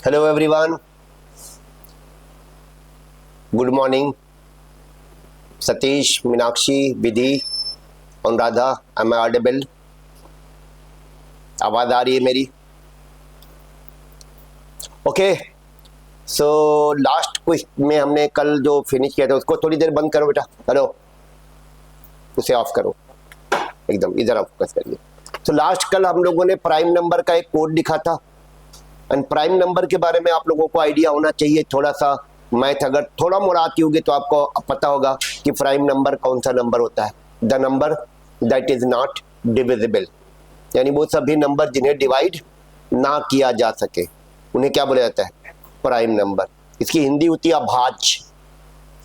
Hello everyone. Good morning. Satish, Meenakshi, Vidhi, Radha. Am I audible? आवाज आ रही है मेरी? ओके. सो लास्ट क्विज में हमने कल जो फिनिश किया था उसको थोड़ी देर बंद करो बेटा. हेलो, उसे ऑफ करो एकदम, इधर आप फोकस करिए. तो लास्ट कल हम लोगों ने प्राइम नंबर का एक कोड लिखा था एंड प्राइम नंबर के बारे में आप लोगों को आइडिया होना चाहिए. थोड़ा सा मैथ अगर थोड़ा मोड़ा आती होगी तो आपको पता होगा कि प्राइम नंबर कौन सा नंबर होता है. The number that is not divisible, यानी वो सभी नंबर जिन्हें डिवाइड ना किया जा सके उन्हें क्या बोला जाता है? Prime number. इसकी हिंदी होती है अभाज्य.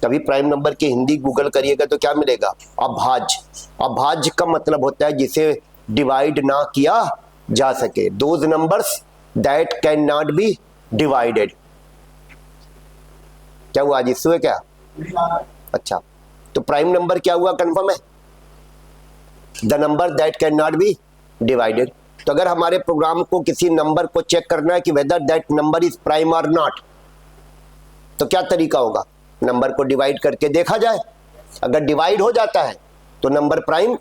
कभी प्राइम नंबर की हिंदी गूगल करिएगा तो क्या मिलेगा? अभाज्य. अभाज्य का मतलब होता है जिसे डिवाइड ना किया जा सके. Those numbers that can not be divided. क्या हुआ? आज इश्यू है क्या? अच्छा, तो प्राइम नंबर क्या हुआ? कंफर्म है? The number that can not be divided. तो अगर हमारे प्रोग्राम को किसी नंबर को चेक करना है कि whether that number is prime और नॉट, तो क्या तरीका होगा? नंबर को डिवाइड करके देखा जाए. अगर डिवाइड हो जाता है तो नंबर प्राइम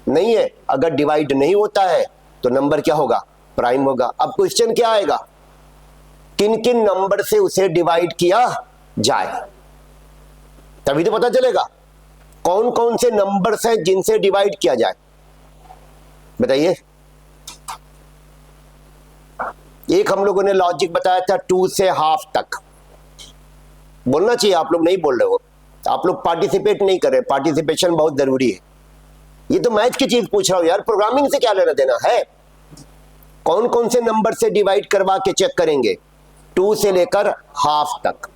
नहीं है, अगर डिवाइड नहीं होता है तो नंबर क्या होगा? प्राइम होगा. अब क्वेश्चन क्या आएगा? किन किन नंबर से उसे डिवाइड किया जाए, तभी तो पता चलेगा कौन कौन से नंबर्स हैं जिनसे डिवाइड किया जाए. बताइए. एक हम लोगों ने लॉजिक बताया था 2 से हाफ तक. बोलना चाहिए, आप लोग नहीं बोल रहे हो, आप लोग पार्टिसिपेट नहीं कर रहे. पार्टिसिपेशन बहुत जरूरी है. ये तो मैथ की चीज पूछ रहा हूं यार, प्रोग्रामिंग से क्या लेना देना है? कौन कौन से नंबर से डिवाइड करवा के चेक करेंगे? 2 से लेकर हाफ तक,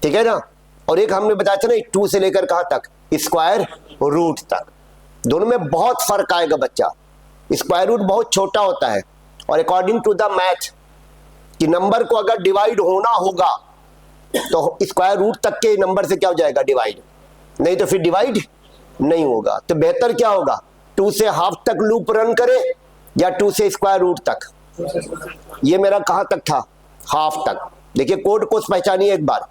ठीक है ना. और एक हमने बताया था ना 2 से लेकर कहां तक? स्क्वायर रूट तक. दोनों में बहुत फर्क आएगा बच्चा. स्क्वायर रूट बहुत छोटा होता है और अकॉर्डिंग टू द मैथ कि नंबर को अगर डिवाइड होना होगा तो स्क्वायर रूट तक के नंबर से क्या हो जाएगा? डिवाइड. नहीं तो फिर डिवाइड नहीं होगा. तो बेहतर क्या होगा? 2 से हाफ तक लूप रन करे या 2 से स्क्वायर रूट तक? ये मेरा कहां तक था? हाफ तक. देखिए कोड को पहचानिए एक बार.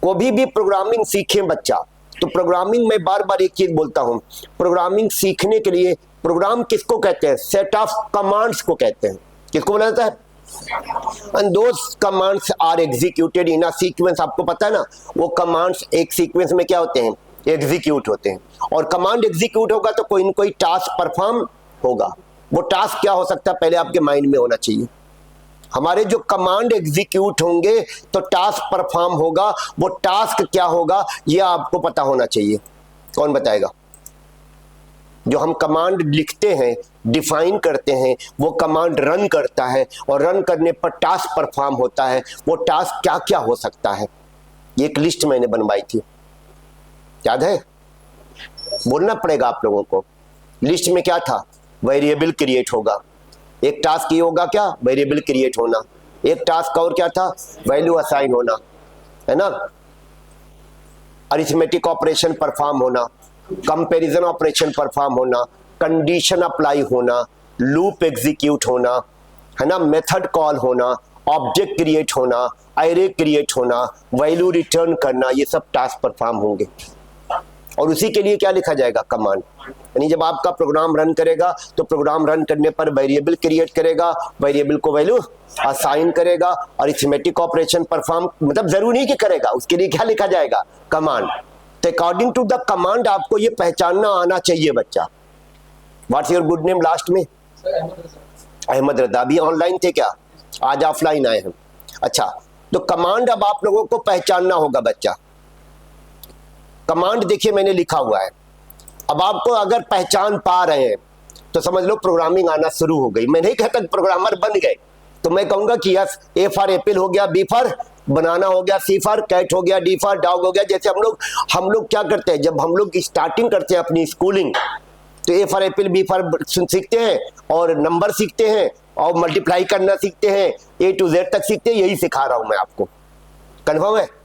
कोई भी प्रोग्रामिंग सीखे बच्चा, तो प्रोग्रामिंग में बार बार एक चीज बोलता हूं, प्रोग्रामिंग सीखने के लिए प्रोग्राम किसको कहते हैं? सेट ऑफ कमांड्स को कहते हैं. किसको बोला जाता है? And those commands are executed in a sequence. आपको पता है ना, वो कमांड्स एक सीक्वेंस में क्या होते हैं? एग्जीक्यूट होते हैं. और कमांड एग्जीक्यूट होगा तो कोई न कोई टास्क परफॉर्म होगा. वो टास्क क्या हो सकता है पहले आपके माइंड में होना चाहिए. हमारे जो कमांड एग्जीक्यूट होंगे तो टास्क परफॉर्म होगा. वो टास्क क्या होगा ये आपको पता होना चाहिए. कौन बताएगा? जो हम कमांड लिखते हैं, डिफाइन करते हैं, वो कमांड रन करता है और रन करने पर टास्क परफॉर्म होता है. वो टास्क क्या क्या हो सकता है? ये एक लिस्ट मैंने बनवाई थी, याद है? बोलना पड़ेगा आप लोगों को. लिस्ट में क्या था? वेरिएबल क्रिएट होगा. एक टास्क ये होगा क्या? वेरिएबल क्रिएट होना. एक टास्क और क्या था? वैल्यू असाइन होना, है ना. अरिथमेटिक ऑपरेशन परफॉर्म होना, कंपैरिजन ऑपरेशन परफॉर्म होना, कंडीशन अप्लाई होना, लूप एग्जीक्यूट होना, है ना, मेथड कॉल होना, ऑब्जेक्ट क्रिएट होना, एरे क्रिएट होना, वैल्यू रिटर्न करना. ये सब टास्क परफॉर्म होंगे. और उसी के लिए क्या लिखा जाएगा? कमांड. यानी जब आपका प्रोग्राम रन करेगा तो प्रोग्राम रन करने पर वेरिएबल क्रिएट करेगा, वेरिएबल को वैल्यू असाइन करेगा, अरिथमेटिक ऑपरेशन परफॉर्म, मतलब जरूरी कि करेगा, उसके लिए क्या लिखा जाएगा? कमांड. तो अकॉर्डिंग टू द कमांड आपको ये पहचानना आना चाहिए बच्चा. What's your good name last में? अहमद रजा. अभी ऑनलाइन थे क्या? आज ऑफलाइन आए हैं. अच्छा, तो कमांड अब आप लोगों को पहचानना होगा बच्चा. कमांड देखिए मैंने लिखा हुआ है. अब आपको अगर पहचान पा रहे हैं तो समझ लो प्रोग्रामिंग आना शुरू हो गई. मैं नहीं कहता प्रोग्रामर बन गए, तो मैं कहूंगा कि यस, ए फॉर एप्पल हो गया, बी फॉर बनाना हो गया, सी फॉर कैट हो गया, डी फॉर डॉग हो गया. जैसे हम लोग क्या करते हैं, जब हम लोग स्टार्टिंग करते हैं अपनी स्कूलिंग, तो A for apple, B for सीखते हैं और नंबर सीखते हैं और मल्टीप्लाई करना सीखते हैं, ए टू जेड तक सीखते हैं. यही सिखा रहा हूं मैं आपको. कन्फर्म है?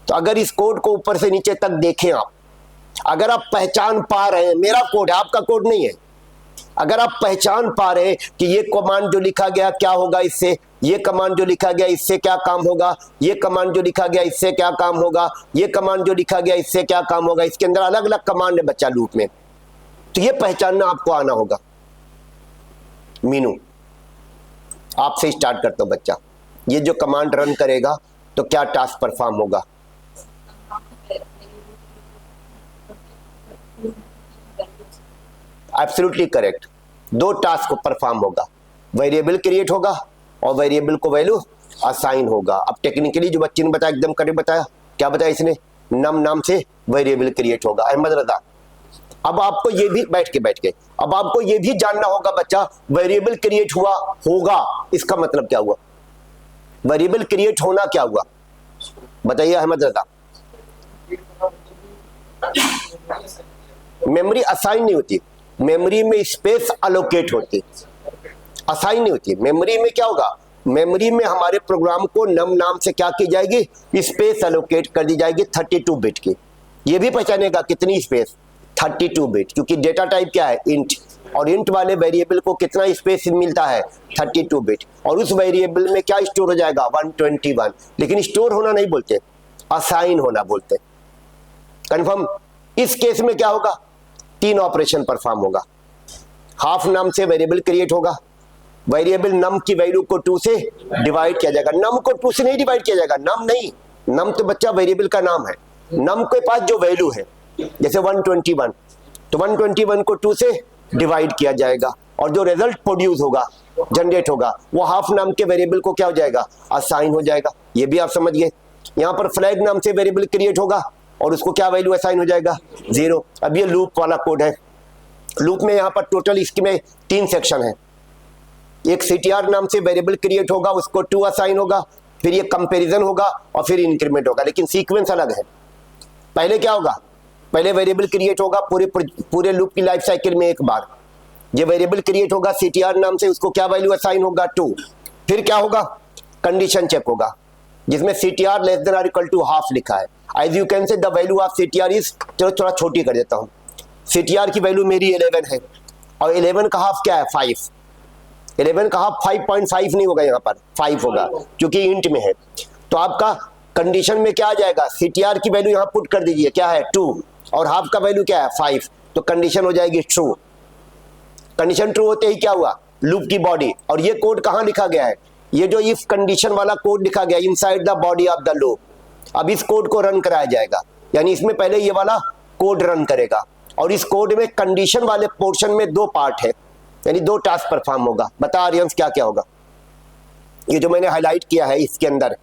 तो अगर इस कोड को ऊपर से नीचे तक देखें आप, अगर आप पहचान पा रहे हैं, मेरा कोड है, आपका कोड नहीं है, अगर आप पहचान पा रहे हैं कि ये कमांड जो लिखा गया क्या होगा इससे, ये कमांड जो लिखा गया इससे क्या काम होगा, ये कमांड जो लिखा गया इससे क्या काम होगा, ये कमांड जो लिखा गया इससे क्या काम होगा, इसके अंदर अलग अलग कमांड है बच्चा लूप में, तो ये पहचानना आपको आना होगा। मीनू, आपसे स्टार्ट करता हूं बच्चा, ये जो कमांड रन करेगा तो क्या टास्क परफॉर्म होगा? एब्सोल्युटली करेक्ट, दो टास्क को परफॉर्म होगा, वेरिएबल क्रिएट होगा और वेरिएबल को वैल्यू असाइन होगा। अब टेक्निकली जो बच्चे ने बताया एकदम करेक्ट बताया, क्या बताया इसने? नम नाम से वेरिएबल क्रिएट होगा। अहमद रजा, अब आपको ये भी बैठ के अब आपको ये भी जानना होगा बच्चा, वेरिएबल क्रिएट हुआ होगा इसका मतलब क्या हुआ? वेरिएबल क्रिएट होना क्या हुआ बताइए अहमद रजा। मेमोरी असाइन नहीं होती, मेमोरी में स्पेस अलोकेट होती, असाइन नहीं होती। मेमोरी में क्या होगा? मेमोरी में हमारे प्रोग्राम को नम नाम से क्या की जाएगी? स्पेस अलोकेट कर दी जाएगी 32 बिट की। ये भी पहचानेगा कितनी स्पेस? 32 बिट, क्योंकि डेटा टाइप क्या है? इंट, और इंट वाले वेरिएबल को कितना स्पेस मिलता है? 32 बिट, और उस वेरिएबल में क्या स्टोर हो जाएगा? 121। लेकिन स्टोर होना नहीं बोलते, असाइन होना बोलते। कंफर्म? इस केस में क्या होगा? 3 ऑपरेशन परफॉर्म होगा। हाफ नम से वेरिएबल क्रिएट होगा, वेरिएबल नम की वैल्यू को 2 से डिवाइड किया जाएगा। नम को 2 से नहीं डिवाइड किया जाएगा, नम नहीं, नम तो बच्चा वेरिएबल का नाम है। नम के पास जो वैल्यू है, जैसे 121, तो 121 को 2 से डिवाइड किया जाएगा, और जो रिजल्ट प्रोड्यूस होगा, जनरेट होगा, वो हाफ नाम के वेरिएबल को क्या हो जाएगा? असाइन हो जाएगा। ये भी आप समझ गए। यहाँ पर फ्लैग नाम से वेरिएबल क्रिएट होगा और उसको क्या वैल्यू असाइन हो जाएगा? 0। अब ये लूप वाला कोड है। लूप में यहाँ पर टोटल इसमें 3 सेक्शन है। एक CTR नाम से वेरिएबल क्रिएट होगा, उसको 2 असाइन होगा, फिर ये कंपैरिजन होगा और फिर इंक्रीमेंट होगा, लेकिन सीक्वेंस अलग है। पहले क्या होगा? पहले वेरिएबल क्रिएट होगा पूरे लूप की लाइफ साइकिल में एक बार। ये वेरिएबल क्रिएट होगा CTR नाम से, उसको क्या वैल्यू असाइन होगा? 2। फिर क्या होगा? कंडीशन चेक होगा, जिसमें CTR लेस देन और इक्वल टू हाफ लिखा है। As you can see the value of CTR is, चलो थोड़ा छोटी कर देता हूँ, CTR की वैल्यू मेरी 11 है और 11 का हाफ क्या है? 5। 11 का हाफ 5.5 नहीं होगा, यहाँ पर 5 होगा क्योंकि इंट में है। तो आपका कंडीशन में क्या आ जाएगा? CTR की वैल्यू यहाँ पुट कर दीजिए, क्या है? 2, और हाफ का वैल्यू क्या है? 5। तो कंडीशन हो जाएगी ट्रू। कंडीशन ट्रू होते ही क्या हुआ? लूप की बॉडी, और ये कोड कहाँ लिखा गया है? ये जो इफ कंडीशन वाला कोड लिखा गया inside the body of the loop. अब इस कोड को रन कराया जाएगा, यानी इसमें पहले ये वाला कोड रन करेगा, और इस कोड में कंडीशन वाले पोर्शन में 2 पार्ट है, यानी 2 टास्क परफॉर्म होगा। बता आर्यंस क्या क्या होगा? ये जो मैंने हाईलाइट किया है इसके अंदर,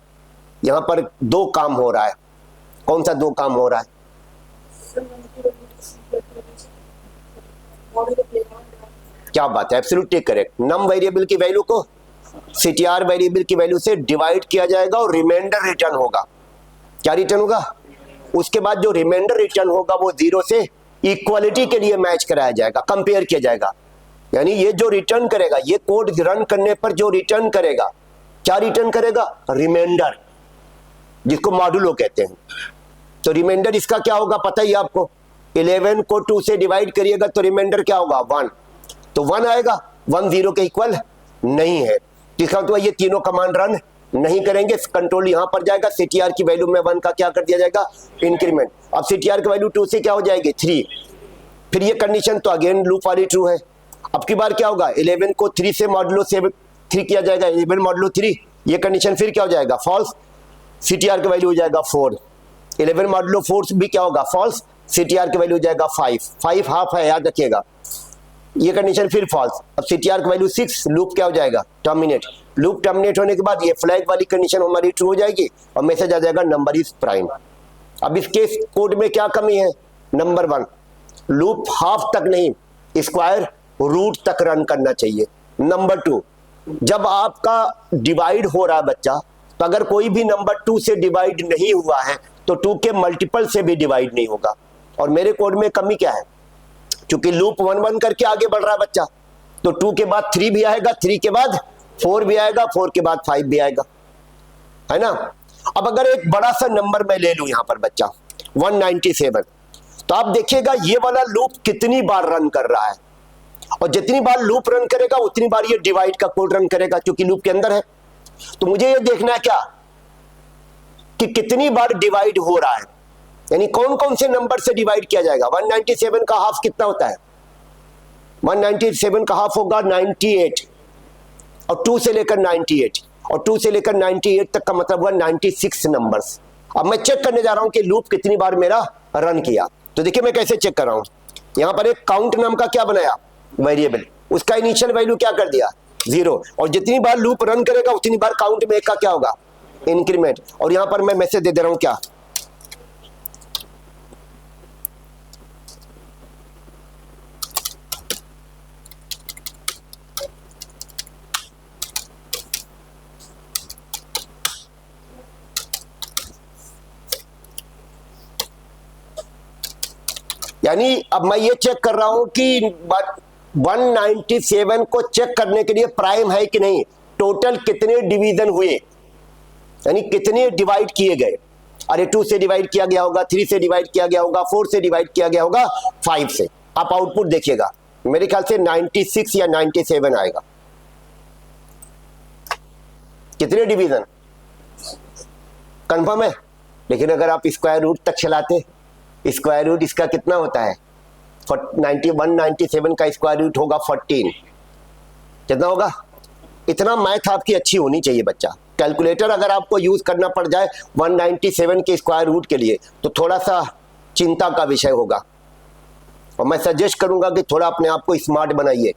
यहाँ पर 2 काम हो रहा है। कौन सा 2 काम हो रहा है? क्या बात है, एब्सोल्युटली करेक्ट। नम वेरिएबल की वैल्यू को CTR वेरिएबल की वैल्यू से डिवाइड किया जाएगा और रिमाइंडर रिटर्न होगा। क्या रिटर्न होगा? उसके बाद जो रिमाइंडर रिटर्न होगा वो 0 से इक्वालिटी के लिए मैच कराया जाएगा, कंपेयर किया जाएगा। यानी ये जो रिटर्न करेगा, ये कोड रन करने पर जो रिटर्न करेगा, क्या रिटर्न करेगा? रिमाइंडर, जिसको मॉड्यूलो कहते हैं। तो रिमाइंडर इसका क्या होगा पता ही आपको? 11 को 2 से डिवाइड करिएगा तो रिमाइंडर क्या होगा? 1। तो 1 आएगा, 1 0 के इक्वल नहीं है, इसका मतलब ये तीनों कमांड रन नहीं करेंगे। कंट्रोल यहाँ पर जाएगा, CTR की वैल्यू में 1 का क्या कर दिया जाएगा? इंक्रीमेंट। अब CTR की वैल्यू 2 से क्या हो जाएगी? 3। फिर ये कंडीशन तो अगेन लूप वाली ट्रू है। अब की बार क्या होगा? 11 को 3 से मॉडुलो 3 किया जाएगा, 11 मॉडुलो 3, ये कंडीशन फिर क्या हो जाएगा? फॉल्स। CTR की वैल्यू हो जाएगा 4। 11 मॉडुलो 4 भी क्या होगा? फॉल्स। CTR की वैल्यू हो जाएगा 5। 5 हाफ है, याद रखिएगा, ये कंडीशन फिर फॉल्स। अब CTR की वैल्यू 6, लूप क्या हो जाएगा? टर्मिनेट। लूप टर्मिनेट होने के बाद ये फ्लैग वाली कंडीशन हमारी ट्रू हो जाएगी और मैसेज आ जाएगा नंबर इज प्राइम। अब इस केस कोड में क्या कमी है? नंबर 1, लूप हाफ तक नहीं, स्क्वायर रूट तक रन करना चाहिए। नंबर 2, जब आपका डिवाइड हो रहा है बच्चा, तो अगर कोई भी नंबर 2 से डिवाइड नहीं हुआ है तो 2 के मल्टीपल से भी डिवाइड नहीं होगा। और मेरे कोड में कमी क्या है? क्योंकि लूप 1 1 करके आगे बढ़ रहा है बच्चा, तो 2 के बाद 3 भी आएगा, 3 के बाद 4 भी आएगा, 4 के बाद 5 भी आएगा, है ना। अब अगर एक बड़ा सा नंबर मैं ले लूं यहां पर बच्चा 197, तो आप देखिएगा ये वाला लूप कितनी बार रन कर रहा है। और जितनी बार लूप रन करेगा उतनी बार ये डिवाइड का कोड रन करेगा, क्योंकि लूप के अंदर है। तो मुझे ये देखना है क्या कि कितनी बार डिवाइड हो रहा है, यानी कौन कौन से नंबर से डिवाइड किया जाएगा। 197 का हाफ कितना होता है? 197 का हाफ होगा 98, और 2 से लेकर 98, और 2 से लेकर 98 तक का मतलब हुआ 96 नंबर्स। अब मैं चेक करने जा रहा हूं कि लूप कितनी बार मेरा रन किया। तो देखिए मैं कैसे चेक कर रहा हूं। यहां पर एक काउंट नाम का क्या बनाया, वेरिएबल, उसका इनिशियल वैल्यू क्या कर दिया, 0, और जितनी बार लूप रन करेगा उतनी बार काउंट में का क्या होगा, इंक्रीमेंट। और यहां पर मैं मैसेज दे दे रहा हूं क्या, यानी अब मैं ये चेक कर रहा हूं कि 197 को चेक करने के लिए प्राइम है कि नहीं, टोटल कितने डिवीजन हुए, यानी कितने डिवाइड किए गए। अरे 2 से डिवाइड किया गया होगा, 3 से डिवाइड किया गया होगा, 4 से डिवाइड किया गया होगा, 5 से। आप आउटपुट देखिएगा, मेरे ख्याल से 96 या 97 आएगा। कितने डिवीजन कंफर्म है। लेकिन अगर आप स्क्वायर रूट तक चलाते, स्क्वायर रूट इसका कितना होता है, 197 का स्क्वायर रूट होगा 14, कितना होगा। इतना मैथ आपकी अच्छी होनी चाहिए बच्चा। कैलकुलेटर अगर आपको यूज करना पड़ जाए 197 के स्क्वायर रूट के लिए तो थोड़ा सा चिंता का विषय होगा। और मैं सजेस्ट करूंगा कि थोड़ा अपने आप को स्मार्ट बनाइए।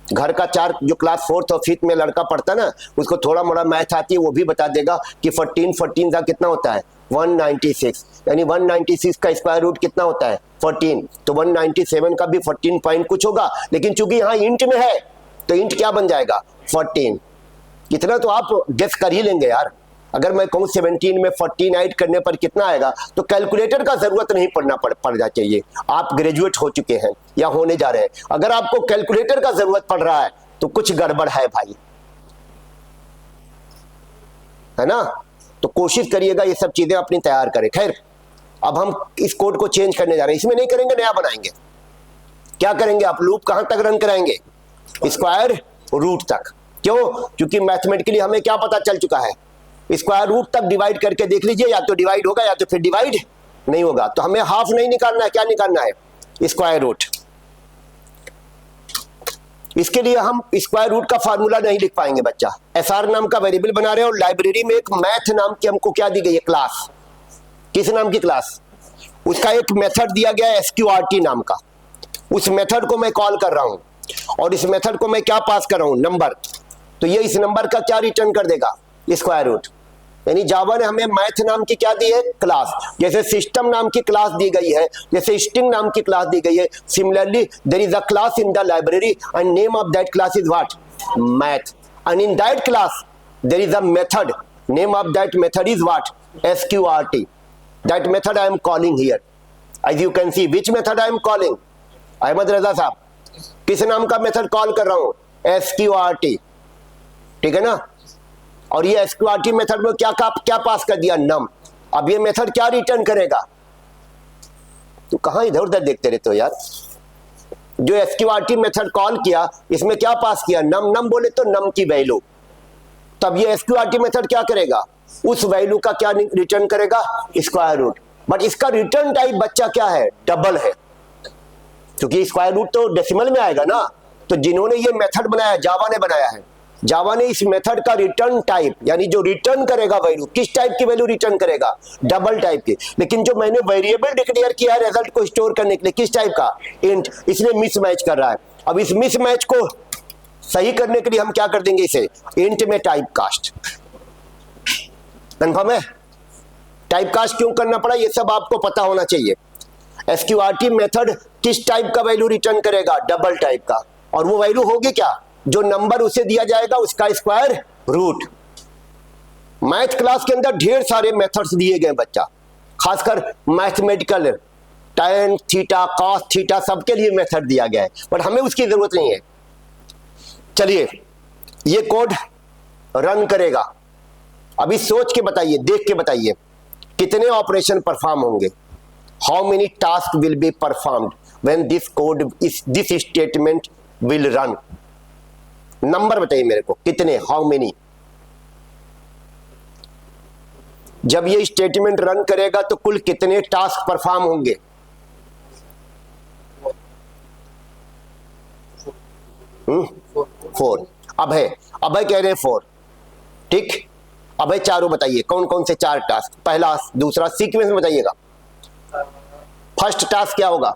घर का 4 जो क्लास 4th और 5th में लड़का पढ़ता है ना, उसको थोड़ा मोड़ा मैथ आती है, वो भी बता देगा कि 14 का कितना होता है 196, यानी 196 का स्क्वायर रूट कितना होता है 14, तो 197 का भी 14 पॉइंट कुछ होगा। लेकिन चूंकि यहाँ इंट में है तो इंट क्या बन जाएगा 14। इतना तो आप गेस कर ही लेंगे यार। अगर मैं कहूँ 17 में 14 ऐड करने पर कितना आएगा, तो कैलकुलेटर का जरूरत नहीं पड़ जा चाहिए। आप ग्रेजुएट हो चुके हैं या होने जा रहे हैं। अगर आपको कैलकुलेटर का जरूरत पड़ रहा है तो कुछ गड़बड़ है भाई, है ना। तो कोशिश करिएगा ये सब चीजें अपनी तैयार करें। खैर, अब हम इस कोड को चेंज करने जा रहे हैं। इसमें नहीं करेंगे, नया बनाएंगे। क्या करेंगे आप, लूप कहां तक रन कराएंगे, स्क्वायर रूट तक। क्यों, क्योंकि मैथमेटिकली हमें क्या पता चल चुका है, स्क्वायर रूट तक डिवाइड करके देख लीजिए, या तो डिवाइड होगा या तो फिर डिवाइड नहीं होगा। तो हमें हाफ नहीं निकालना है, क्या निकालना है, स्क्वायर रूट। इसके लिए हम स्क्वायर रूट का फार्मूला नहीं लिख पाएंगे बच्चा। एसआर नाम का वेरिएबल बना रहे हैं और लाइब्रेरी में एक मैथ नाम की हमको क्या दी गई है, क्लास। किस नाम की क्लास, उसका एक मेथड दिया गया है SQRT नाम का। उस मेथड को मैं कॉल कर रहा हूं और इस मेथड को मैं क्या पास कर रहा हूं, नंबर। तो ये इस नंबर का क्या रिटर्न कर देगा, स्क्वायर रूट। यानी जावा ने हमें मैथ नाम की क्या दी है, क्लास। जैसे सिस्टम नाम की क्लास दी गई है, जैसे स्ट्रिंग नाम की क्लास दी गई है, similarly there is a class in the library and name of that class is what, math. And in that class there is a method, name of that method is what, SQRT। That method I am calling here. As you can see which method I am calling, Ahmad Raza sahab, किस नाम का method call कर रहा हूं, SQRT। ठीक है ना। और ये SQRT मेथड में क्या पास कर दिया, नम। अब ये मेथड क्या रिटर्न करेगा, तो कहां इधर उधर देखते रहते हो यार। जो SQRT मेथड कॉल किया इसमें क्या पास किया, नम। नम बोले तो नम की वैल्यू। तब ये SQRT मेथड क्या करेगा, उस वैल्यू का क्या रिटर्न करेगा, स्क्वायर रूट। बट इसका रिटर्न टाइप बच्चा क्या है, डबल है, क्योंकि स्क्वायर रूट तो डेसिमल में आएगा ना। तो जिन्होंने ये मेथड बनाया, जावा ने बनाया है, जावा ने इस मेथड का रिटर्न टाइप, यानी जो रिटर्न करेगा वैल्यू, किस टाइप की वैल्यू रिटर्न करेगा, डबल टाइप की। लेकिन जो मैंने वेरिएबल डिक्लेयर किया है रिजल्ट को स्टोर करने के लिए, किस टाइप का, इंट, इसलिए मिसमैच कर रहा है। अब इस मिसमैच को सही करने के लिए हम क्या कर देंगे, इसे इंट में टाइप कास्ट। कंफर्म है। टाइप कास्ट क्यों करना पड़ा, ये सब आपको पता होना चाहिए। SQRT मेथड किस टाइप का वैल्यू रिटर्न करेगा, डबल टाइप का। और वो वैल्यू होगी क्या, जो नंबर उसे दिया जाएगा उसका स्क्वायर रूट। मैथ क्लास के अंदर ढेर सारे मेथड्स दिए गए बच्चा, खासकर mathematical, tan theta cos theta सबके लिए मेथड दिया गया है, बट हमें उसकी जरूरत नहीं है। चलिए ये कोड रन करेगा। अभी सोच के बताइए, देख के बताइए कितने ऑपरेशन परफॉर्म होंगे। How many task will be performed when this code is this statement will run. Number बताइए मेरे को, कितने, हाउ मेनी। जब ये स्टेटमेंट रन करेगा तो कुल कितने टास्क परफॉर्म होंगे? फोर। अभय कह रहे हैं 4, ठीक। अभय चारों बताइए, कौन कौन से 4 टास्क? पहला, दूसरा, सीक्वेंस में बताइएगा। फर्स्ट टास्क क्या होगा?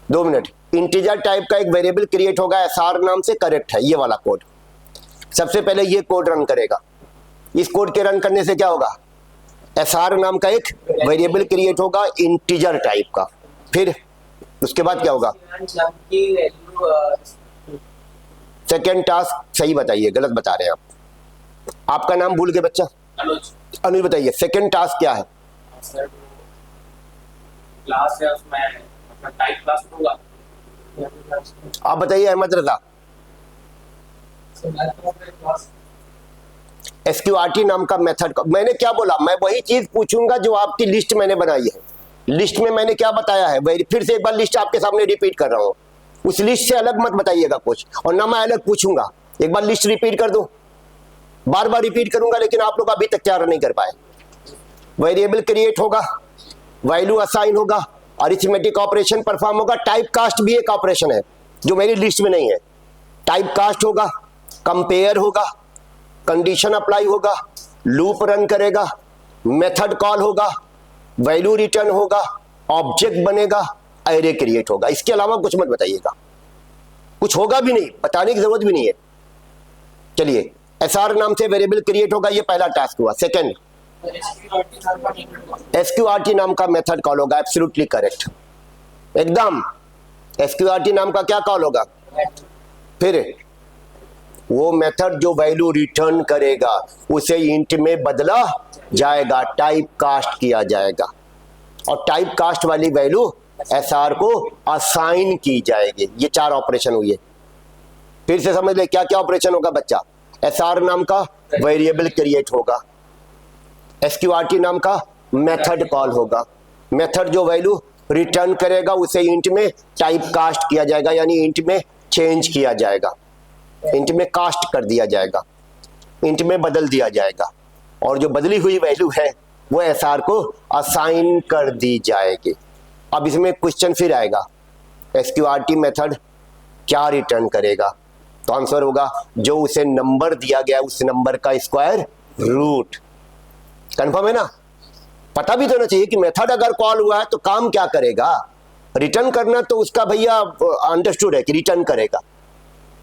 2 मिनट। इंटीजर टाइप का एक वेरिएबल क्रिएट होगा एसआर नाम से, करेक्ट है ये वाला कोड। सबसे पहले ये कोड रन करेगा। इस कोड के रन करने से क्या होगा? एसआर नाम का एक वेरिएबल क्रिएट होगा इंटीजर टाइप का। फिर उसके बाद क्या होगा? सेकेंड टास्क सही बताइए, गलत बता रहे हैं आप। आपका नाम भूल गए बच्चा? अनुज बताइए, सेकेंड टास्क क्या है? क्लास है, उसमें अपना टाइप क्लास होगा। आप बताइए अहमद रजा। SQRT नाम का मेथड का मैंने क्या बोला? मैं वही चीज पूछूंगा जो आपकी लिस्ट मैंने बनाई है। लिस्ट में मैंने क्या बताया है? फिर से एक बार लिस्ट आपके सामने रिपीट कर रहा हूं। उस लिस्ट से अलग मत बताइएगा कुछ, और ना मैं अलग पूछूंगा। एक बार लिस्ट रिपीट कर दूं, बार बार रिपीट करूंगा, लेकिन आप लोग अभी तक क्या नहीं कर पाए। वेरिएबल क्रिएट होगा, वैल्यू असाइन होगा, अरिथमेटिक ऑपरेशन परफॉर्म होगा। टाइप कास्ट भी एक ऑपरेशन है जो मेरी लिस्ट में नहीं है। टाइप कास्ट होगा, कंपेयर होगा, कंडीशन अप्लाई होगा, लूप रन करेगा, मेथड कॉल होगा, वैल्यू रिटर्न होगा, ऑब्जेक्ट बनेगा, एरे क्रिएट होगा। इसके अलावा कुछ मत बताइएगा, कुछ होगा भी नहीं, बताने की जरूरत भी नहीं है। चलिए, एसआर नाम से वेरिएबल क्रिएट होगा, ये पहला टास्क हुआ। सेकंड, SQRT नाम का मेथड कॉल होगा। एब्सोल्युटली करेक्ट, एकदम। SQRT नाम का क्या कॉल होगा? फिर वो मेथड जो वैल्यू रिटर्न करेगा उसे इंट में बदला जाएगा, टाइप कास्ट किया जाएगा, और टाइप कास्ट वाली वैल्यू एसआर को असाइन की जाएगी। ये 4 ऑपरेशन हुए। फिर से समझ ले क्या क्या ऑपरेशन होगा बच्चा। एसआर नाम का वेरिएबल क्रिएट होगा, SQRT नाम का मेथड कॉल होगा, मेथड जो वैल्यू रिटर्न करेगा उसे इंट में टाइप कास्ट किया जाएगा, यानी इंट में चेंज किया जाएगा, इंट में कास्ट कर दिया जाएगा, इंट में बदल दिया जाएगा, और जो बदली हुई वैल्यू है वो एसआर को असाइन कर दी जाएगी। अब इसमें क्वेश्चन फिर आएगा, SQRT मेथड क्या रिटर्न करेगा? तो आंसर होगा जो उसे नंबर दिया गया उस नंबर का स्क्वायर रूट। कंफर्म है ना? पता भी तो होना चाहिए कि मेथड अगर कॉल हुआ है तो काम क्या करेगा, रिटर्न करना। तो उसका भैया अंडरस्टूड है कि रिटर्न करेगा।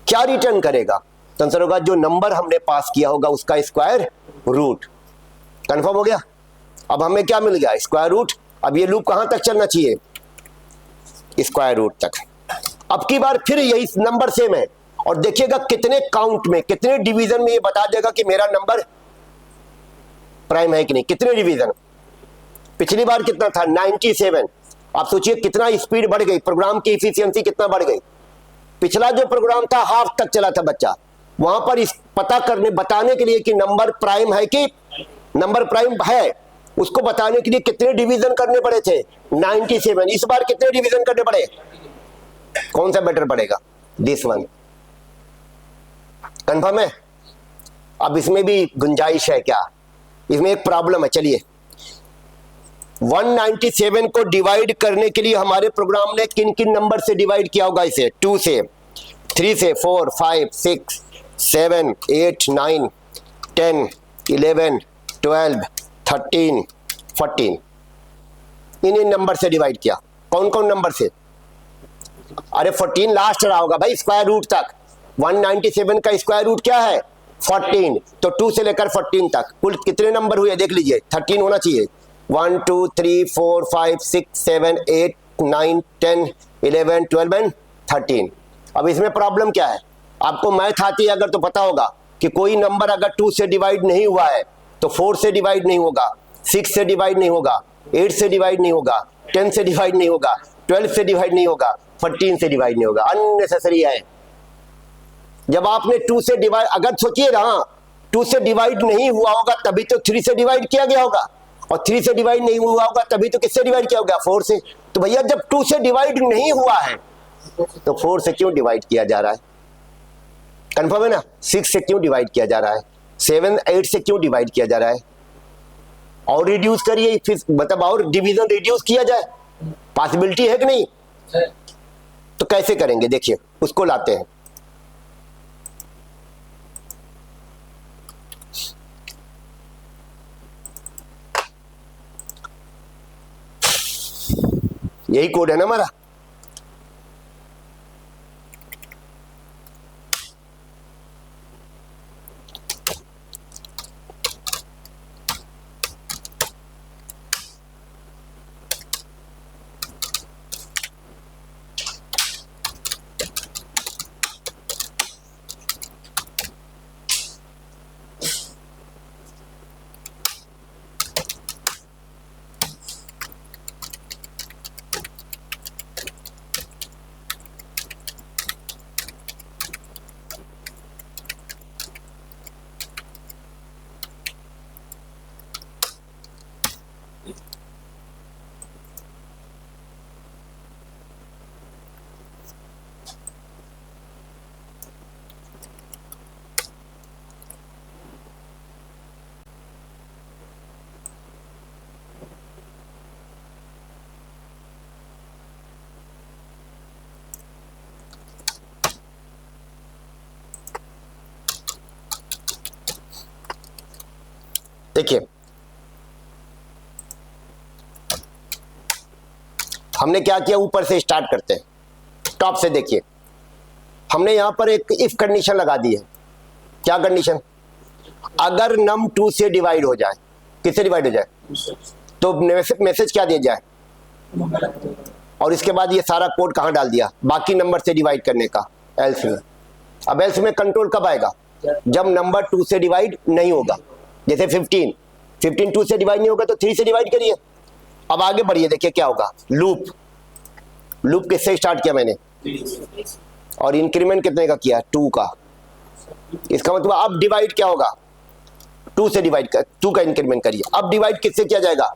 क्या रिटर्न करेगा? तो आंसर होगा जो नंबर हमने पास किया होगा उसका स्क्वायर रूट। कंफर्म हो गया? अब हमें क्या मिल गया? Square root. अब ये लूप कहां तक चलना चाहिए? स्क्वायर रूट तक। अब की बार फिर यही नंबर सेम है, और देखिएगा कितने काउंट में, कितने डिवीजन में ये बता देगा कि मेरा नंबर प्राइम है कि नहीं। कितने डिवीजन? पिछली बार कितना था? 97। आप सोचिए कितना स्पीड बढ़ गई, प्रोग्राम की इफिशियंसी कितना बढ़ गई। पिछला जो प्रोग्राम था हाफ तक चला था बच्चा, वहां पर इस पता करने बताने के लिए कि नंबर प्राइम है कि नंबर प्राइम है, उसको बताने के लिए कितने डिवीजन करने पड़े थे? 97। इस बार कितने डिवीजन करने पड़े? कौन सा बेटर पड़ेगा? This one. कंफर्म है? अब इसमें भी गुंजाइश है क्या? इसमें एक प्रॉब्लम है। चलिए, 197 को डिवाइड करने के लिए हमारे प्रोग्राम ने किन किन नंबर से डिवाइड किया होगा? इसे 2 से, 3 से, 4, 5, 6, 7, 8, 9, 10, 11, 12, 13, 14, इन नंबर से डिवाइड किया। कौन कौन नंबर से? अरे 14 लास्ट रहा होगा भाई स्क्वायर रूट तक। 197 का स्क्वायर रूट क्या है? 14। तो 2 से लेकर 14 तक कुल कितने नंबर हुए देख लीजिए। 13 होना चाहिए। 1 2 3 4 5 6 7 8 9 10 11 12 एंड 13। अब इसमें प्रॉब्लम क्या है? आपको मैथ आती है अगर तो पता होगा कि कोई नंबर अगर 2 से डिवाइड नहीं हुआ है तो 4 से डिवाइड नहीं होगा, 6 से डिवाइड नहीं होगा, 8 से डिवाइड नहीं होगा, 10 से डिवाइड नहीं होगा, 12 से डिवाइड नहीं होगा, 14 से डिवाइड नहीं होगा। अननेसेसरी है। जब आपने 2 से डिवाइड, अगर सोचिए ना 2 से डिवाइड नहीं हुआ होगा तभी तो 3 से डिवाइड किया गया होगा, और 3 से डिवाइड नहीं हुआ होगा तभी तो किससे डिवाइड किया होगा, 4 से। तो भैया जब 2 से डिवाइड नहीं हुआ है तो 4 से क्यों डिवाइड किया जा रहा है? कंफर्म है ना? 6 से क्यों डिवाइड किया जा रहा है? 7 8 से क्यों डिवाइड किया जा रहा है? और रिड्यूस करिए, फिर मतलब और डिवीजन रिड्यूस किया जाए, पॉसिबिलिटी है कि नहीं? तो कैसे करेंगे देखिए, उसको लाते हैं। यही कोड है ना हमारा। देखिए हमने क्या किया, ऊपर से स्टार्ट करते हैं, टॉप से देखिए। हमने यहां पर एक इफ कंडीशन लगा दी है। क्या कंडीशन? अगर नम 2 से डिवाइड हो जाए, किससे डिवाइड हो जाए, तो मैसेज क्या दिया जाए, और इसके बाद ये सारा कोड कहां डाल दिया, बाकी नंबर से डिवाइड करने का, एल्स में। अब एल्स में कंट्रोल कब आएगा, जब नंबर 2 से डिवाइड नहीं होगा। जैसे 15 2 से डिवाइड नहीं होगा तो 3 से डिवाइड करिए। अब आगे बढ़िए, देखिए क्या होगा, लूप किससे स्टार्ट किया मैंने, और इंक्रीमेंट कितने का किया, 2 का। इसका मतलब अब डिवाइड क्या होगा, 2 से डिवाइड कर, 2 का इंक्रीमेंट करिए। अब डिवाइड किससे किया जाएगा,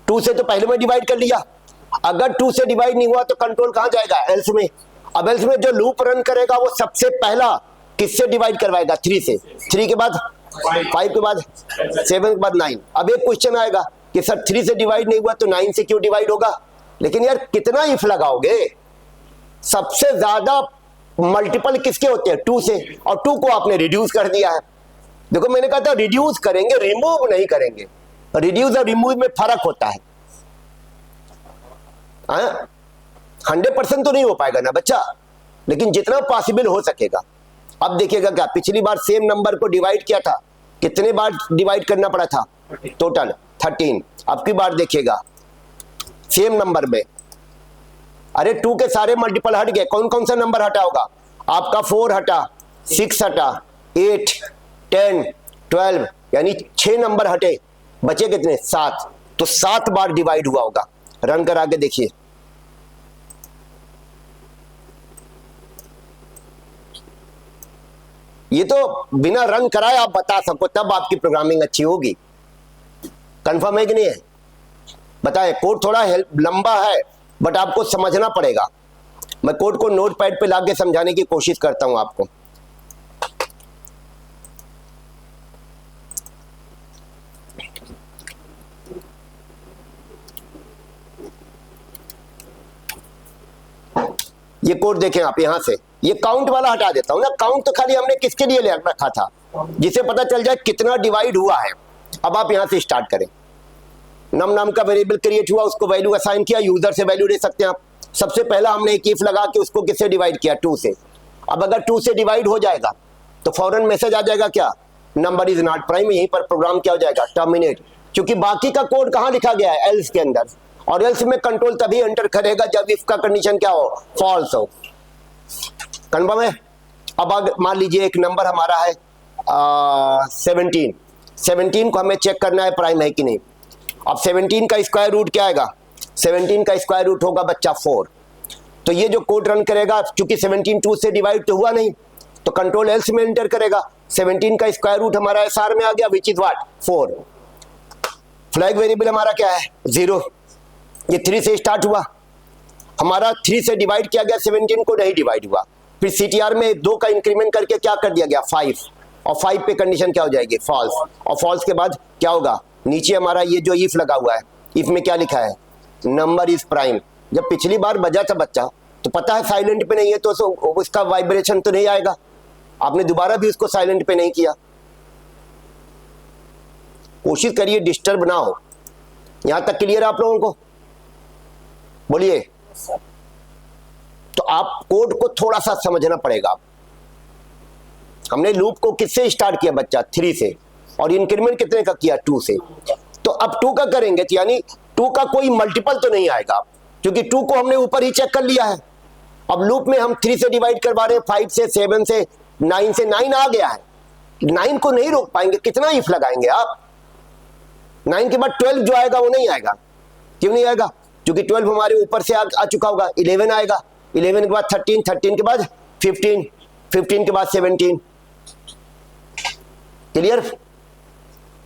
2 से तो पहले में डिवाइड कर लिया। अगर 2 से डिवाइड नहीं हुआ तो कंट्रोल कहां जाएगा, एल्स में। अब एल्स में जो लूप रन करेगा वो सबसे पहला किससे डिवाइड करवाएगा, 3 से। 3 के बाद 5 के बाद 7 के बाद 9। अब एक क्वेश्चन आएगा कि सर 3 से डिवाइड नहीं हुआ तो 9 से क्यों डिवाइड होगा। लेकिन यार कितना इफ लगाओगे, सबसे ज्यादा मल्टीपल किसके होते हैं, 2 से, और 2 को आपने रिड्यूस कर दिया है। देखो मैंने कहा था रिड्यूस करेंगे, रिमूव नहीं करेंगे। रिड्यूस और रिमूव में फर्क होता है। 100% तो नहीं हो पाएगा ना बच्चा, लेकिन जितना पॉसिबल हो सकेगा। अब देखिएगा क्या, पिछली बार सेम नंबर को डिवाइड किया था, कितने बार डिवाइड करना पड़ा था, टोटल 13। अब की बार देखिएगा सेम नंबर में, अरे 2 के सारे मल्टीपल हट गए। कौन कौन सा नंबर हटा होगा आपका, 4 हटा, 6 हटा, 8 10 12, यानी 6 नंबर हटे, बचे कितने, 7। तो 7 बार डिवाइड हुआ होगा। रन करा के देखिए, ये तो बिना रन कराए आप बता सको, तब आपकी प्रोग्रामिंग अच्छी होगी। कंफर्म है कि नहीं है, बताएं। कोड थोड़ा लंबा है बट आपको समझना पड़ेगा। मैं कोड को नोटपैड पे लाके समझाने की कोशिश करता हूं आपको। ये कोड देखें आप, यहां से ये काउंट वाला हटा देता हूं ना। काउंट तो खाली हमने किसके लिए रखा था, जिसे पता चल जाए कितना डिवाइड हुआ है। अब आप यहां से स्टार्ट करें। नम नाम का वेरिएबल क्रिएट हुआ, उसको वैल्यू असाइन किया, यूजर से वैल्यू ले सकते हैं आप। सबसे पहला हमने एक इफ लगा के उसको किससे डिवाइड किया, 2 से। अब अगर 2 से डिवाइड हो जाएगा तो फौरन मैसेज आ जाएगा क्या, नंबर इज नॉट प्राइम। यहीं पर प्रोग्राम क्या हो जाएगा, टर्मिनेट। क्योंकि बाकी का कोड कहां लिखा गया है, एल्स के अंदर, और एल्स में कंट्रोल तभी एंटर करेगा जब इफ का कंडीशन क्या हो, फॉल्स हो। कंफर्म है। अब मान लीजिए एक नंबर हमारा है 17 को हमें चेक करना है प्राइम है कि नहीं। अब 17 का स्क्वायर रूट क्या आएगा, 17 का स्क्वायर रूट होगा बच्चा 4। तो ये जो कोड रन करेगा, क्योंकि 17 2 से डिवाइड तो हुआ नहीं, तो कंट्रोल एल्स में एंटर करेगा। 17 का स्क्वायर रूट हमारा एसआर में आ गया, which is what, 4। Flag variable हमारा क्या है 0, ये 3 से स्टार्ट हुआ, हमारा 3 से डिवाइड किया गया, 17 को नहीं डिवाइड हुआ, फिर CTR में 2 का इंक्रीमेंट करके क्या कर दिया गया 5, और 5 पे कंडीशन क्या हो जाएगी फॉल्स, और फॉल्स के बाद क्या होगा, नीचे हमारा ये जो इफ लगा हुआ है, इफ में क्या लिखा है नंबर इज प्राइम। जब पिछली बार बजा था बच्चा तो पता है साइलेंट पे नहीं है तो उसका वाइब्रेशन तो नहीं आएगा, आपने दोबारा भी उसको साइलेंट पे नहीं किया। कोशिश करिए डिस्टर्ब ना हो। यहां तक क्लियर है आप लोगों को? बोलिए। तो आप कोड को थोड़ा सा समझना पड़ेगा। हमने लूप को किससे स्टार्ट किया बच्चा 3 से, और इंक्रीमेंट कितने का किया 2 से, तो अब 2 का करेंगे तो यानी 2 का कोई मल्टीपल तो नहीं आएगा, क्योंकि 2 को हमने ऊपर ही चेक कर लिया है। अब लूप में हम 3 से डिवाइड करवा रहे हैं, 5 से, 7 से, 9 से, 9 आ गया है, 9 को नहीं रोक पाएंगे, कितना इफ लगाएंगे आप, 9 के बाद 12 जो आएगा वो नहीं आएगा। क्यों नहीं आएगा? क्योंकि 12 हमारे ऊपर से आ चुका होगा, 11 आएगा, 11 के बाद 13, 13 के बाद 15, 15 के बाद 17। क्लियर?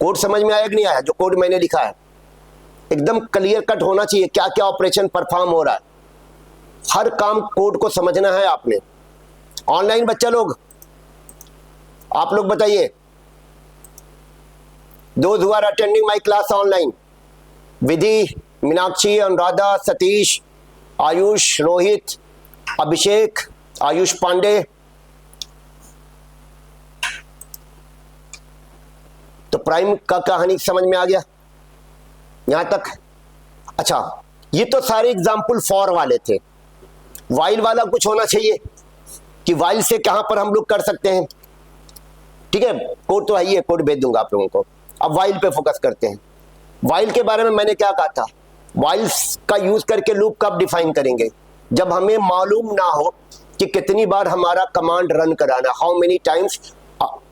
कोड समझ में आया कि नहीं आया? जो कोड मैंने लिखा है एकदम क्लियर कट होना चाहिए, क्या क्या ऑपरेशन परफॉर्म हो रहा है, हर काम कोड को समझना है आपने। ऑनलाइन बच्चा लोग, आप लोग बताइए, those who are attending my class online, विधि, मीनाक्षी, अनुराधा, सतीश, आयुष, रोहित, अभिषेक, आयुष पांडे, तो प्राइम का कहानी समझ में आ गया यहां तक? अच्छा, ये तो सारे एग्जाम्पल फॉर वाले थे। वाइल वाला कुछ होना चाहिए कि वाइल से कहां पर हम लोग कर सकते हैं। ठीक है, कोड तो है ही है, कोड भेज दूंगा आप लोगों को। अब वाइल पे फोकस करते हैं। वाइल के बारे में मैंने क्या कहा था, वाइल का यूज करके लूप कब डिफाइन करेंगे, जब हमें मालूम ना हो कि कितनी बार हमारा कमांड रन कराना, how many times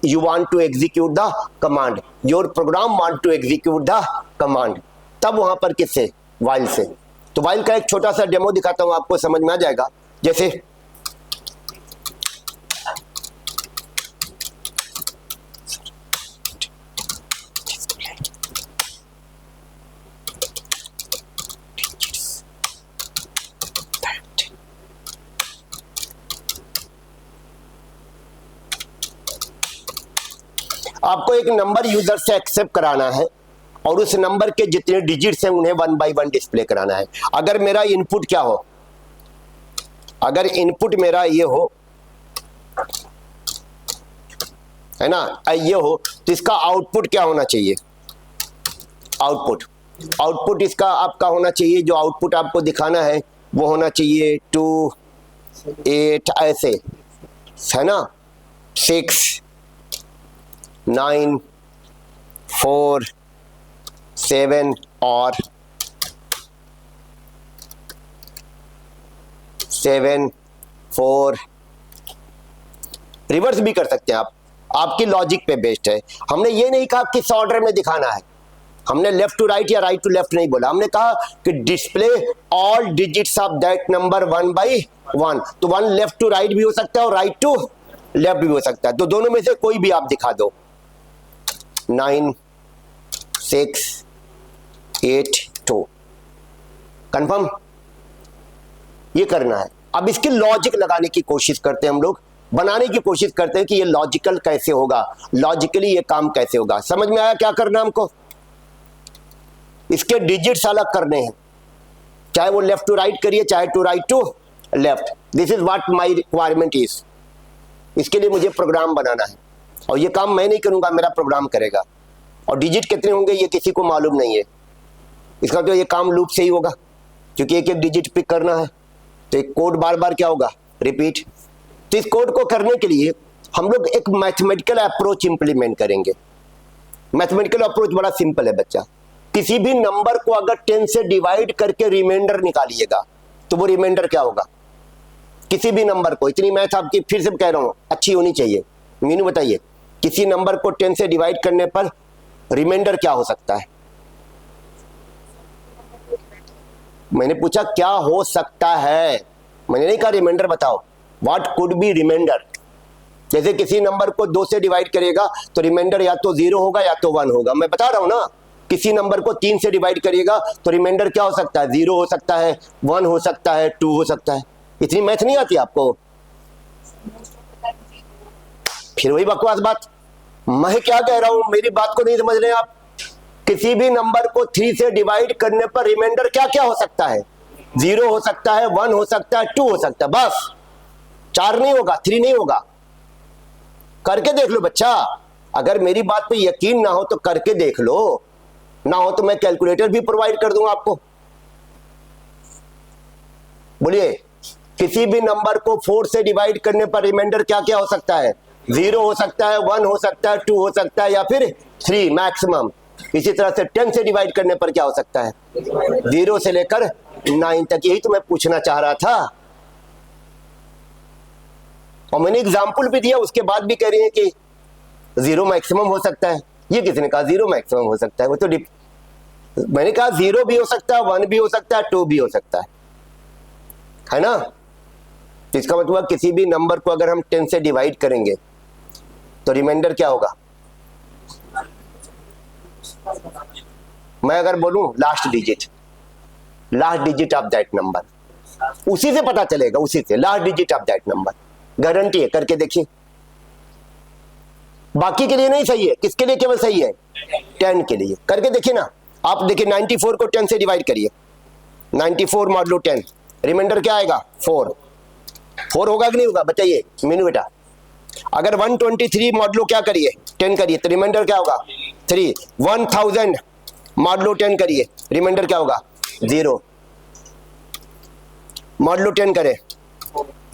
you want to execute the command, your program want to execute the command, तब वहां पर किससे, while से। तो while का एक छोटा सा डेमो दिखाता हूं, आपको समझ में आ जाएगा। जैसे आपको एक नंबर यूजर से एक्सेप्ट कराना है और उस नंबर के जितने डिजिट्स हैं उन्हें 1 बाय 1 डिस्प्ले कराना है। अगर मेरा इनपुट क्या हो, अगर इनपुट मेरा ये हो, है ना, ये हो, तो इसका आउटपुट क्या होना चाहिए, आउटपुट इसका आपका होना चाहिए, जो आउटपुट आपको दिखाना है वो होना चाहिए 2, 8 ऐसे, है ना, 6, 9, 4, 7 और 7, 4, रिवर्स भी कर सकते हैं आप, आपकी लॉजिक पे बेस्ड है। हमने ये नहीं कहा किस ऑर्डर में दिखाना है, हमने लेफ्ट टू राइट या राइट टू लेफ्ट नहीं बोला, हमने कहा कि display all digits of that number 1 by 1। तो 1 लेफ्ट टू राइट भी हो सकता है और राइट टू लेफ्ट भी हो सकता है, तो दोनों में से कोई भी आप दिखा दो। 9, 6, 8, 2, कंफर्म, ये करना है। अब इसकी लॉजिक लगाने की कोशिश करते हैं हम लोग, बनाने की कोशिश करते हैं कि ये लॉजिकल कैसे होगा, लॉजिकली ये काम कैसे होगा। समझ में आया क्या करना हमको? इसके डिजिट्स अलग करने हैं, चाहे वो लेफ्ट टू राइट करिए चाहे to right to left. This is what my requirement is. इसके लिए मुझे प्रोग्राम बनाना है और ये काम मैं नहीं करूंगा, मेरा प्रोग्राम करेगा। और डिजिट कितने होंगे ये किसी को मालूम नहीं है, इसका तो ये काम लूप से ही होगा, क्योंकि एक एक डिजिट पिक करना है, तो एक कोड बार बार क्या होगा, रिपीट। तो इस कोड को करने के लिए हम लोग एक मैथमेटिकल अप्रोच इंप्लीमेंट करेंगे। मैथमेटिकल अप्रोच बड़ा सिंपल है बच्चा, किसी भी नंबर को अगर 10 से डिवाइड करके रिमाइंडर निकालिएगा तो वो रिमाइंडर क्या होगा, किसी भी नंबर को। इतनी मैथ आपकी फिर से कह रहा हूं अच्छी होनी चाहिए। मीनू बताइए, किसी नंबर को 10 से डिवाइड करने पर रिमाइंडर क्या हो सकता है? मैंने पूछा क्या हो सकता है, मैंने नहीं कहा रिमाइंडर बताओ। What could be reminder? जैसे किसी नंबर को 2 से डिवाइड करेगा तो रिमाइंडर या तो 0 होगा या तो 1 होगा, मैं बता रहा हूं ना। किसी नंबर को 3 से डिवाइड करिएगा तो रिमाइंडर क्या हो सकता है, 0 हो सकता है, 1 हो सकता है, 2 हो सकता है। इतनी मैथ नहीं आती आपको? फिर वही बकवास बात, मैं क्या कह रहा हूं, मेरी बात को नहीं समझ रहे आप। किसी भी नंबर को 3 से डिवाइड करने पर रिमाइंडर क्या क्या हो सकता है, 0 हो सकता है, 1 हो सकता है, 2 हो सकता है, बस। 4 नहीं होगा, 3 नहीं होगा। करके देख लो बच्चा, अगर मेरी बात पे यकीन ना हो तो करके देख लो, ना हो तो मैं कैलकुलेटर भी प्रोवाइड कर दूंगा आपको। बोलिए, किसी भी नंबर को 4 से डिवाइड करने पर रिमाइंडर क्या क्या हो सकता है, 0 हो सकता है, 1 हो सकता है, 2 हो सकता है, या फिर 3 मैक्सिमम। इसी तरह से 10 से डिवाइड करने पर क्या हो सकता है, 0 से लेकर 9 तक। यही तो मैं पूछना चाह रहा था, और मैंने एग्जाम्पल भी दिया, उसके बाद भी कह रही है कि 0 मैक्सिमम हो सकता है। ये किसने कहा 0 मैक्सिमम हो सकता है? वो तो मैंने कहा 0 भी हो सकता है, 1 भी हो सकता है, 2 भी हो सकता है ना? इसका मतलब किसी भी नंबर को अगर हम 10 से डिवाइड करेंगे तो रिमाइंडर क्या होगा? मैं अगर बोलूं last digit of that number, उसी से पता चलेगा, उसी से last digit of that number, guarantee है। करके देखिए, बाकी के लिए नहीं सही है, किसके लिए केवल सही है, 10 के लिए। करके देखिए ना, आप देखिए 94 को 10 से डिवाइड करिए, 94 मॉडलो 10, रिमाइंडर क्या आएगा, 4 होगा कि नहीं होगा, बताइए मीनू बेटा। अगर 123 मॉडलो क्या करिए, 10 करिए, तो रिमाइंडर क्या होगा, 3। 1000 मॉडलो 10 करिए, रिमाइंडर क्या होगा, 0। मॉडलो 10 करें,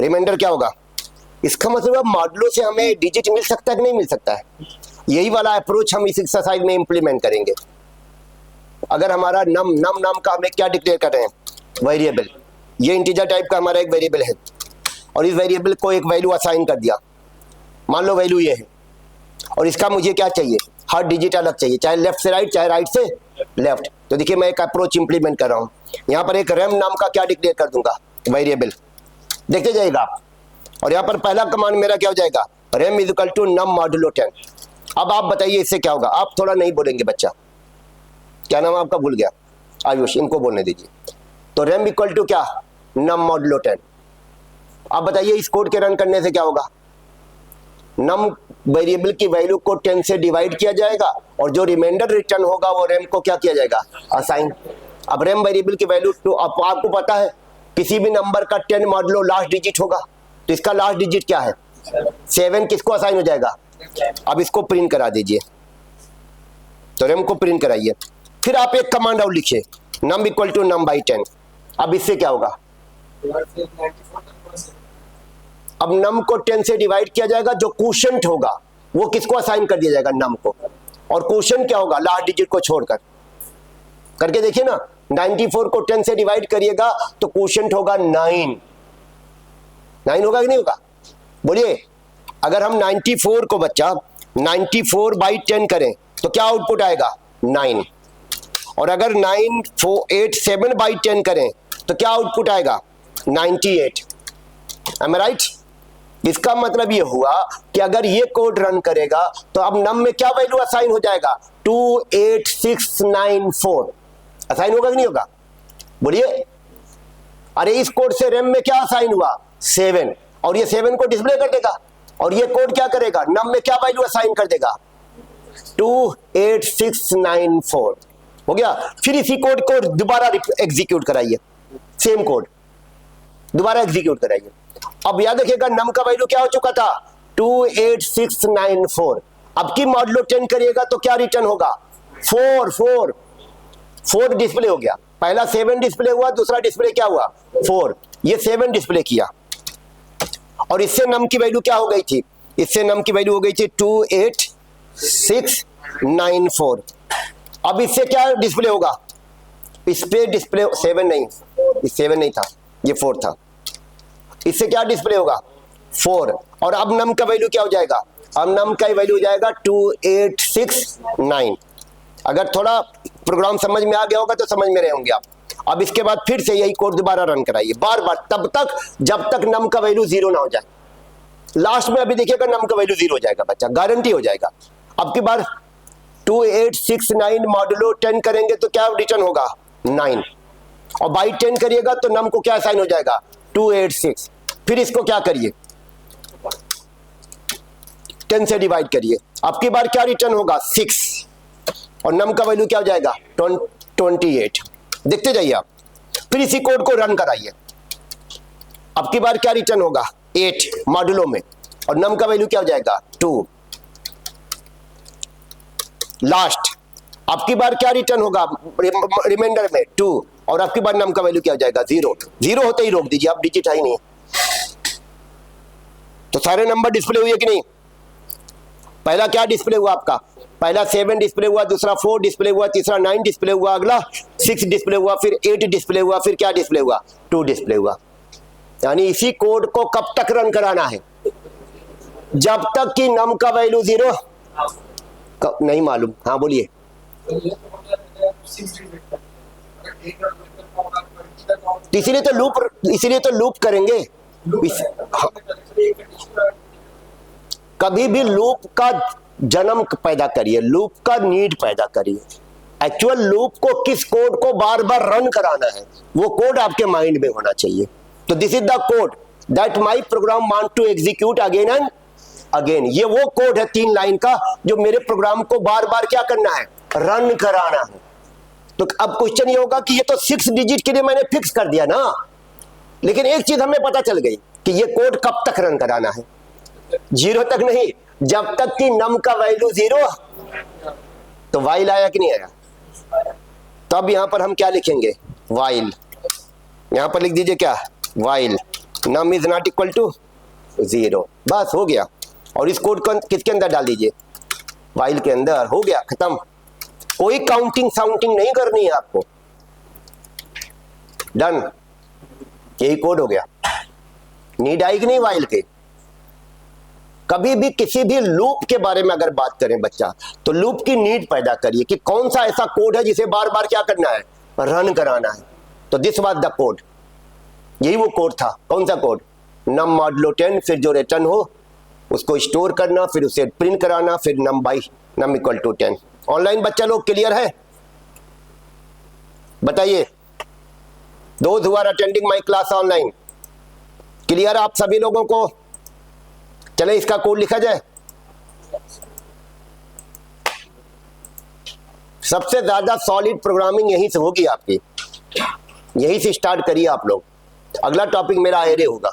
रिमाइंडर क्या होगा? इसका मतलब मॉडलो से हमें डिजिट मिल सकता है कि नहीं मिल सकता है? यही वाला अप्रोच हम इस एक्सरसाइज में इंप्लीमेंट करेंगे। अगर हमारा नाम का हमें क्या डिक्लेयर कर रहे हैं, वेरिएबल। ये इंटीजर टाइप का हमारा एक वेरिएबल है, और इस वेरिएबल को एक वैल्यू असाइन कर दिया, मान लो वैल्यू ये है, और इसका मुझे क्या चाहिए, हर डिजिट अलग चाहिए, चाहे लेफ्ट से राइट, चाहे राइट से लेफ्ट। तो देखिए मैं एक अप्रोच इंप्लीमेंट कर रहा हूँ, यहाँ पर एक रैम नाम का क्या डिक्लेयर कर दूंगा, वेरिएबल। देखते जाइएगा आप, और यहाँ पर पहला कमांड मेरा क्या हो जाएगा, rem is equal to num modulo 10। अब आप बताइए इससे क्या होगा, आप थोड़ा नहीं बोलेंगे बच्चा, क्या नाम आपका भूल गया, आयुष, इनको बोलने दीजिए। तो रैम इक्वल टू क्या, नम मॉडुलो 10। आप बताइए इस कोड के रन करने से क्या होगा, नम वेरिएबल की वैल्यू को 10 से डिवाइड किया जाएगा, और जो रिमाइंडर रिटर्न होगा वो रैम को क्या किया जाएगा, असाइन। अब रैम वेरिएबल की वैल्यू तो आपको पता है किसी भी नंबर का 10 मॉडुलो लास्ट डिजिट होगा, तो इसका लास्ट डिजिट क्या है, 7। किसको असाइन हो जाएगा? अब इसको प्रिंट करा दीजिए, तो रैम को प्रिंट कराइए। फिर आप एक कमांड और लिखिए, num equal to num by 10। अब इससे क्या होगा, अब नम को 10 से डिवाइड किया जाएगा, जो क्वोशंट होगा वो किसको असाइन कर दिया जाएगा, नम को। और क्वोशंट क्या होगा, लास्ट डिजिट को छोड़कर। करके देखिए ना, 94 को 10 से डिवाइड करिएगा तो क्वोशंट होगा 9 होगा कि नहीं होगा, बोलिए। अगर हम 94 को बच्चा 94 बाई 10 करें तो क्या आउटपुट आएगा, 9। और अगर 987 बाई 10 करें तो क्या आउटपुट आएगा, 98। Am I right? इसका मतलब ये हुआ कि अगर ये कोड रन करेगा तो अब नम में क्या वैल्यू असाइन हो जाएगा, 28694 असाइन होगा कि नहीं होगा, बोलिए। अरे इस कोड से रैम में क्या असाइन हुआ, 7, और ये 7 को डिस्प्ले कर देगा, और ये कोड क्या करेगा, नम में क्या वैल्यू असाइन कर देगा, 28694 हो गया। फिर इसी कोड को दोबारा एग्जीक्यूट कराइए, सेम कोड दोबारा एग्जीक्यूट कराइए। अब याद रखिएगा नम का वैल्यू क्या हो चुका था, 28694। अब की मॉडुलो 10 करिएगा तो क्या रिटर्न होगा, 4 डिस्प्ले हो गया। पहला 7 डिस्प्ले हुआ, दूसरा डिस्प्ले क्या हुआ, 4। ये 7 डिस्प्ले किया, और इससे नम की वैल्यू क्या हो गई थी, इससे नम की वैल्यू हो गई थी 28694। अब इससे क्या डिस्प्ले होगा, इस पे डिस्प्ले 7 नहीं, 7 नहीं था, ये 4 था। इससे क्या डिस्प्ले होगा, 4। और अब नम का वैल्यू क्या हो जाएगा, अब नम का वैल्यू हो जाएगा 2869। अगर थोड़ा प्रोग्राम समझ में आ गया होगा तो समझ में रहे होंगे आप। अब इसके बाद फिर से यही कोड दोबारा रन कराइए, बार बार, तब तक जब तक नम का वैल्यू 0 ना हो जाए। लास्ट में अभी देखिएगा नम का वैल्यू 0 हो जाएगा बच्चा, गारंटी हो जाएगा। अब की बार 2869 मॉडुलो 10 करेंगे तो क्या रिटर्न होगा 9, और बाई 10 करिएगा तो नम को क्या साइन हो जाएगा 286। फिर इसको क्या करिए 10 से डिवाइड करिए, आपकी बार क्या रिटर्न होगा 6, और नम का वैल्यू क्या हो जाएगा 28। देखते जाइए आप, फिर इसी कोड को रन कराइए, आपकी बार क्या रिटर्न होगा 8 मॉडुलो में, और नम का वैल्यू क्या हो जाएगा 2। लास्ट आपकी बार क्या रिटर्न होगा रिमाइंडर में 2, और आपकी बार नम का वैल्यू क्या हो जाएगा 0। 0 होते ही रोक दीजिए, आप डिजिट है ही नहीं। तो सारे नंबर डिस्प्ले हुए कि नहीं? पहला क्या डिस्प्ले हुआ आपका, पहला 7 डिस्प्ले हुआ, दूसरा 4 डिस्प्ले हुआ, तीसरा 9 डिस्प्ले हुआ, अगला 6 डिस्प्ले हुआ, फिर 8 डिस्प्ले हुआ, फिर क्या डिस्प्ले हुआ 2 डिस्प्ले हुआ। यानी इसी कोड को कब तक रन कराना है? जब तक कि नम का वैल्यू 0 नहीं मालूम। हाँ बोलिए। इसीलिए तो लूप करेंगे। हाँ। कभी भी लूप का जन्म पैदा करिए, लूप का नीड पैदा करिए। एक्चुअल लूप को किस कोड को बार बार रन कराना है, वो कोड आपके माइंड में होना चाहिए। तो this is the code that my program want to execute again and again. ये वो कोड है 3 लाइन का जो मेरे प्रोग्राम को बार बार क्या करना है, रन कराना है। तो अब क्वेश्चन ये होगा कि ये तो 6 डिजिट के लिए मैंने फिक्स कर दिया ना, लेकिन एक चीज हमें पता चल गई कि ये कोड कब तक रन कराना है, 0 तक नहीं, जब तक कि नम का वैल्यू 0। तो वाइल आया कि नहीं आया? तो अब यहां पर हम क्या लिखेंगे, वाइल। यहां पर लिख दीजिए क्या, while num is not equal to 0। बस हो गया। और इस कोड को किसके अंदर डाल दीजिए, वाइल के अंदर। हो गया, खत्म। कोई काउंटिंग साउंटिंग नहीं करनी है आपको। डन, यही कोड हो गया। नीड आएगी नहीं वाइल के। कभी भी किसी भी लूप के बारे में अगर बात करें बच्चा, तो लूप की नीड पैदा करिए कि कौन सा ऐसा कोड है जिसे बार बार क्या करना है, रन कराना है। तो दिस वाज द कोड, यही वो कोड था। कौन सा कोड, नम मॉडुलो 10, फिर जो रिटर्न हो उसको स्टोर करना, फिर उसे प्रिंट कराना, फिर num by num equal to 10। Online बच्चा लोग क्लियर है? बताइए, those who are attending my class online, clear आप सभी लोगों को? चले इसका कोड लिखा जाए। सबसे ज्यादा सॉलिड प्रोग्रामिंग यहीं से होगी आपकी, यहीं से स्टार्ट करिए आप लोग। अगला टॉपिक मेरा एरे होगा,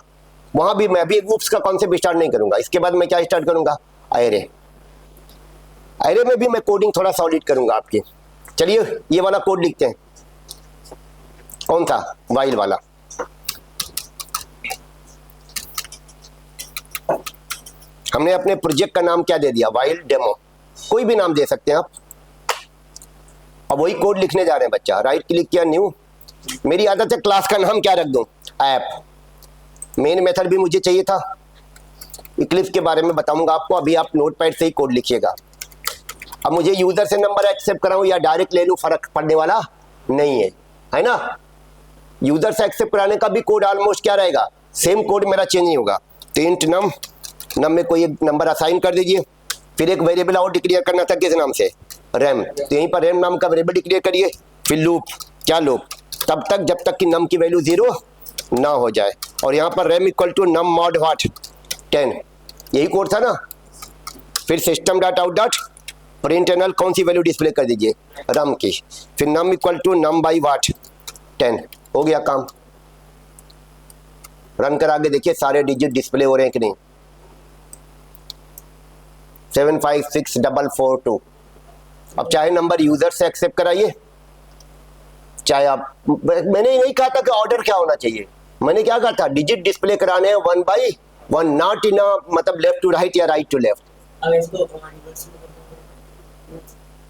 वहां भी मैं भी ग्रुप्स का कॉन्सेप्ट स्टार्ट नहीं करूंगा। इसके बाद मैं क्या स्टार्ट करूंगा, एरे। एरे में भी मैं कोडिंग थोड़ा सॉलिड करूंगा आपकी। चलिए ये वाला कोड लिखते हैं। कौन सा, वाइल वाला। हमने अपने प्रोजेक्ट का नाम क्या दे दिया, वाइल डेमो। कोई भी नाम दे सकते हैं आप। अब वही कोड लिखने जा रहे हैं बच्चा। राइट क्लिक किया, न्यू। मेरी आदत है क्लास का नाम क्या रख दूं, ऐप। मेन मेथड भी मुझे चाहिए था। इक्लिप्स के बारे में बताऊंगा आपको, अभी आप नोटपैड से ही कोड लिखिएगा। अब मुझे यूजर से नंबर एक्सेप्ट कराऊं या डायरेक्ट ले लूं, फर्क पड़ने वाला नहीं है ना। यूजर से एक्सेप्ट कराने का भी कोड ऑलमोस्ट क्या रहेगा, सेम कोड मेरा चेंज नहीं होगा। तो इंट नम में कोई एक नंबर असाइन कर दीजिए। फिर एक वेरिएबल और डिक्लेयर करना था, किस नाम से, रैम। तो यहीं पर रैम नाम का वेरिएबल डिक्लेयर करिए। फिर लूप, क्या लूप, तब तक जब तक कि नम की वैल्यू 0 ना हो जाए। और यहाँ पर rem equal to num mod what 10, यही कोड था ना। फिर system dot out dot println कौन सी वैल्यू डिस्प्ले कर दीजिए, रम की। फिर num equal to num by what 10। हो गया काम। रन करा के देखिए सारे डिजिट डिस्प्ले हो रहे हैं कि नहीं। 756442। अब चाहे नंबर यूजर से एक्सेप्ट कराइए, चाहे आप, मैंने नहीं कहा था कि ऑर्डर क्या होना चाहिए। मैंने क्या कहा था, डिजिट डिस्प्ले कराने हैं 1 by 1, नॉट इन मतलब लेफ्ट टू राइट या राइट टू लेफ्ट।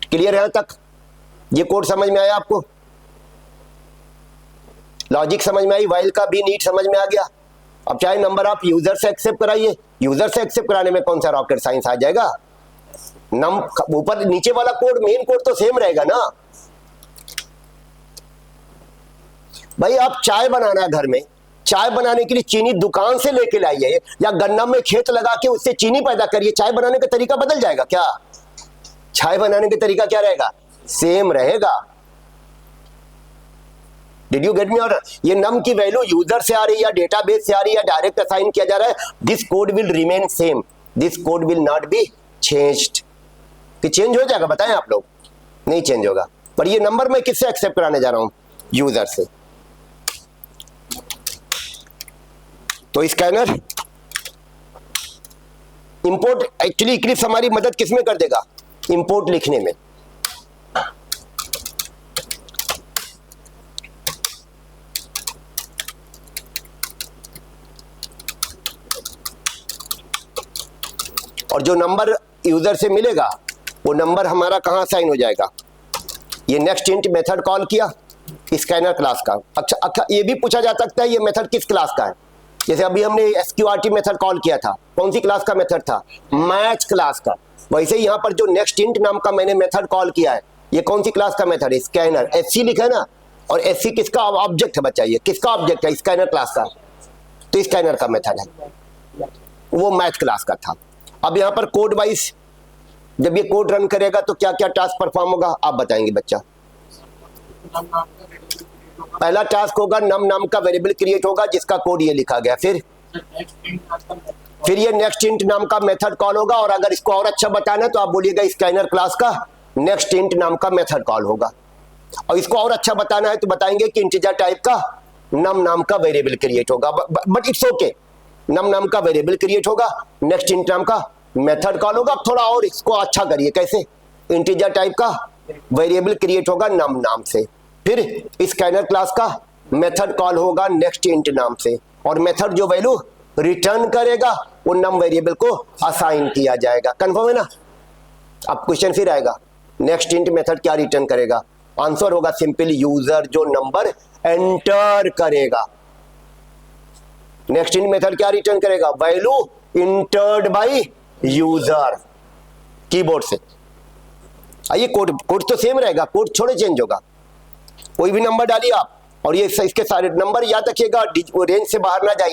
क्लियर है तक? ये कोड समझ में आया आपको? लॉजिक समझ में आई, वाइल का भी नीड समझ में आ गया। अब चाहे नंबर आप यूजर से एक्सेप्ट कराइए, यूजर से एक्सेप्ट कराने में कौन सा रॉकेट साइंस आ जाएगा। नम ऊपर नीचे वाला कोड, मेन कोड तो सेम रहेगा ना भाई। आप चाय बनाना है घर में, चाय बनाने के लिए चीनी दुकान से लेके लाइए या गन्ना में खेत लगा के उससे चीनी पैदा करिए, चाय बनाने का तरीका बदल जाएगा क्या? चाय बनाने का तरीका क्या रहेगा? सेम रहेगा। Did you get me? और ये नम की वैल्यू यूजर से आ रही है या डेटाबेस से आ रही है, डायरेक्ट असाइन किया जा रहा है, this code will remain same, this code will not be changed. कि चेंज हो जाएगा? बताएं आप लोग। नहीं चेंज होगा। पर ये नंबर मैं किससे एक्सेप्ट कराने जा रहा हूं? यूजर से। तो स्कैनर इंपोर्ट, एक्चुअली इक्लिप्स हमारी मदद किसमें कर देगा? इंपोर्ट लिखने में। और जो नंबर यूजर से मिलेगा वो नंबर हमारा कहां साइन हो जाएगा? ये नेक्स्ट इंट मेथड कॉल किया स्कैनर क्लास का। अच्छा, ये भी पूछा जा सकता है ये मेथड किस क्लास का है? जैसे अभी हमने एसक्यूआरटी मेथड कॉल किया था, कौन सी क्लास का मेथड था? मैच क्लास का। वैसे ही यहां पर जो नेक्स्ट इंट नाम का मैंने मेथड कॉल किया है, ये कौन सी क्लास का मेथड है? स्कैनर। एससी लिखा है ना, और एससी किसका ऑब्जेक्ट है? बच्चा ये किसका ऑब्जेक्ट है? स्कैनर क्लास का। तो स्कैनर का मेथड है, वो मैच क्लास का था। अब यहां पर कोड वाइज जब ये कोड रन करेगा तो क्या क्या टास्क परफॉर्म होगा आप बताएंगे बच्चा? पहला टास्क होगा नम नाम का वेरिएबल क्रिएट होगा जिसका कोड ये लिखा गया। फिर ये नेक्स्ट इंट नाम का मेथड कॉल होगा, और अगर इसको और अच्छा बताना है तो आप बोलिएगा स्कैनर क्लास का नेक्स्ट इंट नाम का मेथड कॉल होगा। और इसको और अच्छा बताना है तो बताएंगे कि इंटीजर टाइप का नम नाम का वेरिएबल क्रिएट होगा। बट इट्स ओके, नम नाम का वेरिएबल क्रिएट होगा, नेक्स्ट इंट नाम का मेथड कॉल होगा। थोड़ा और इसको अच्छा करिए, कैसे? इंटीजर टाइप का वेरिएबल क्रिएट होगा नम नाम से, फिर स्कैनर क्लास का मेथड कॉल होगा नेक्स्ट इंट नाम से, और मेथड जो वैल्यू रिटर्न करेगा वो नम वेरिएबल को असाइन किया जाएगा। कंफर्म है ना? अब क्वेश्चन फिर आएगा, नेक्स्ट इंट मेथड क्या रिटर्न करेगा? आंसर होगा सिंपल यूजर जो नंबर एंटर करेगा। नेक्स्ट इंट मेथड क्या रिटर्न करेगा? Value entered by user keyboard से। आइए, कोड तो सेम रहेगा, कोड थोड़े चेंज होगा। कोई भी नंबर डालिए आप, और ये इसके सारे नंबर याद रखिएगा, रेंज से बाहर ना जाए।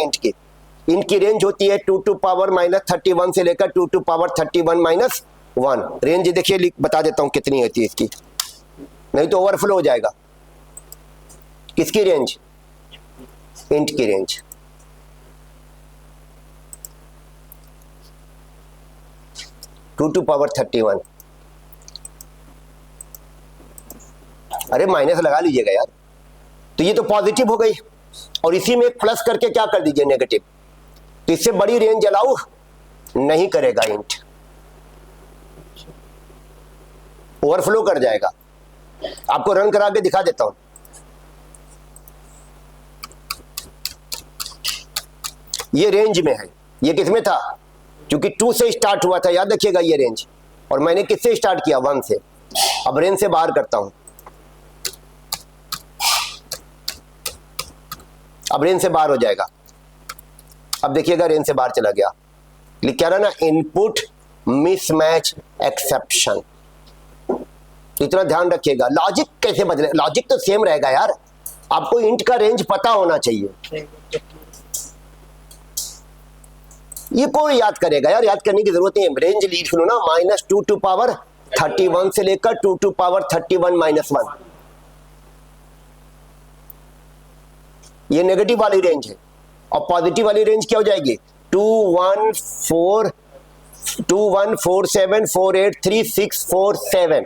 इंट की रेंज होती है 2 टू पावर -31 से लेकर 2 टू पावर 31 - 1। रेंज देखिए, बता देता हूं कितनी होती है इसकी, नहीं तो ओवरफ्लो हो जाएगा। किसकी रेंज? इंट की रेंज। Two to power 31। अरे माइनस लगा लीजिएगा यार। तो ये तो पॉजिटिव हो गई, और इसी में एक प्लस करके क्या कर दीजिए? नेगेटिव। तो इससे बड़ी रेंज अलाउ नहीं करेगा इंट, ओवरफ्लो कर जाएगा। आपको रन करा के दिखा देता हूं। ये रेंज में है, ये किसमें था? क्योंकि 2 से स्टार्ट हुआ था, याद रखिएगा ये रेंज, और मैंने किससे स्टार्ट किया? 1 से। अब रेंज से बाहर करता हूं, अब रेंज से बाहर हो जाएगा। अब देखिएगा रेंज से बाहर चला गया। लिख क्या रहा ना, इनपुट मिसमैच एक्सेप्शन। इतना ध्यान रखिएगा। लॉजिक कैसे बदले? लॉजिक तो सेम रहेगा यार, आपको इंट का रेंज पता होना चाहिए। ये कोई याद करेगा यार, याद करने की जरूरत नहीं है। रेंज लिख लो ना, -2 टू पावर 31 से लेकर 2 टू पावर 31 - 1। ये नेगेटिव वाली रेंज है, और पॉजिटिव वाली रेंज क्या हो जाएगी? 2147483647।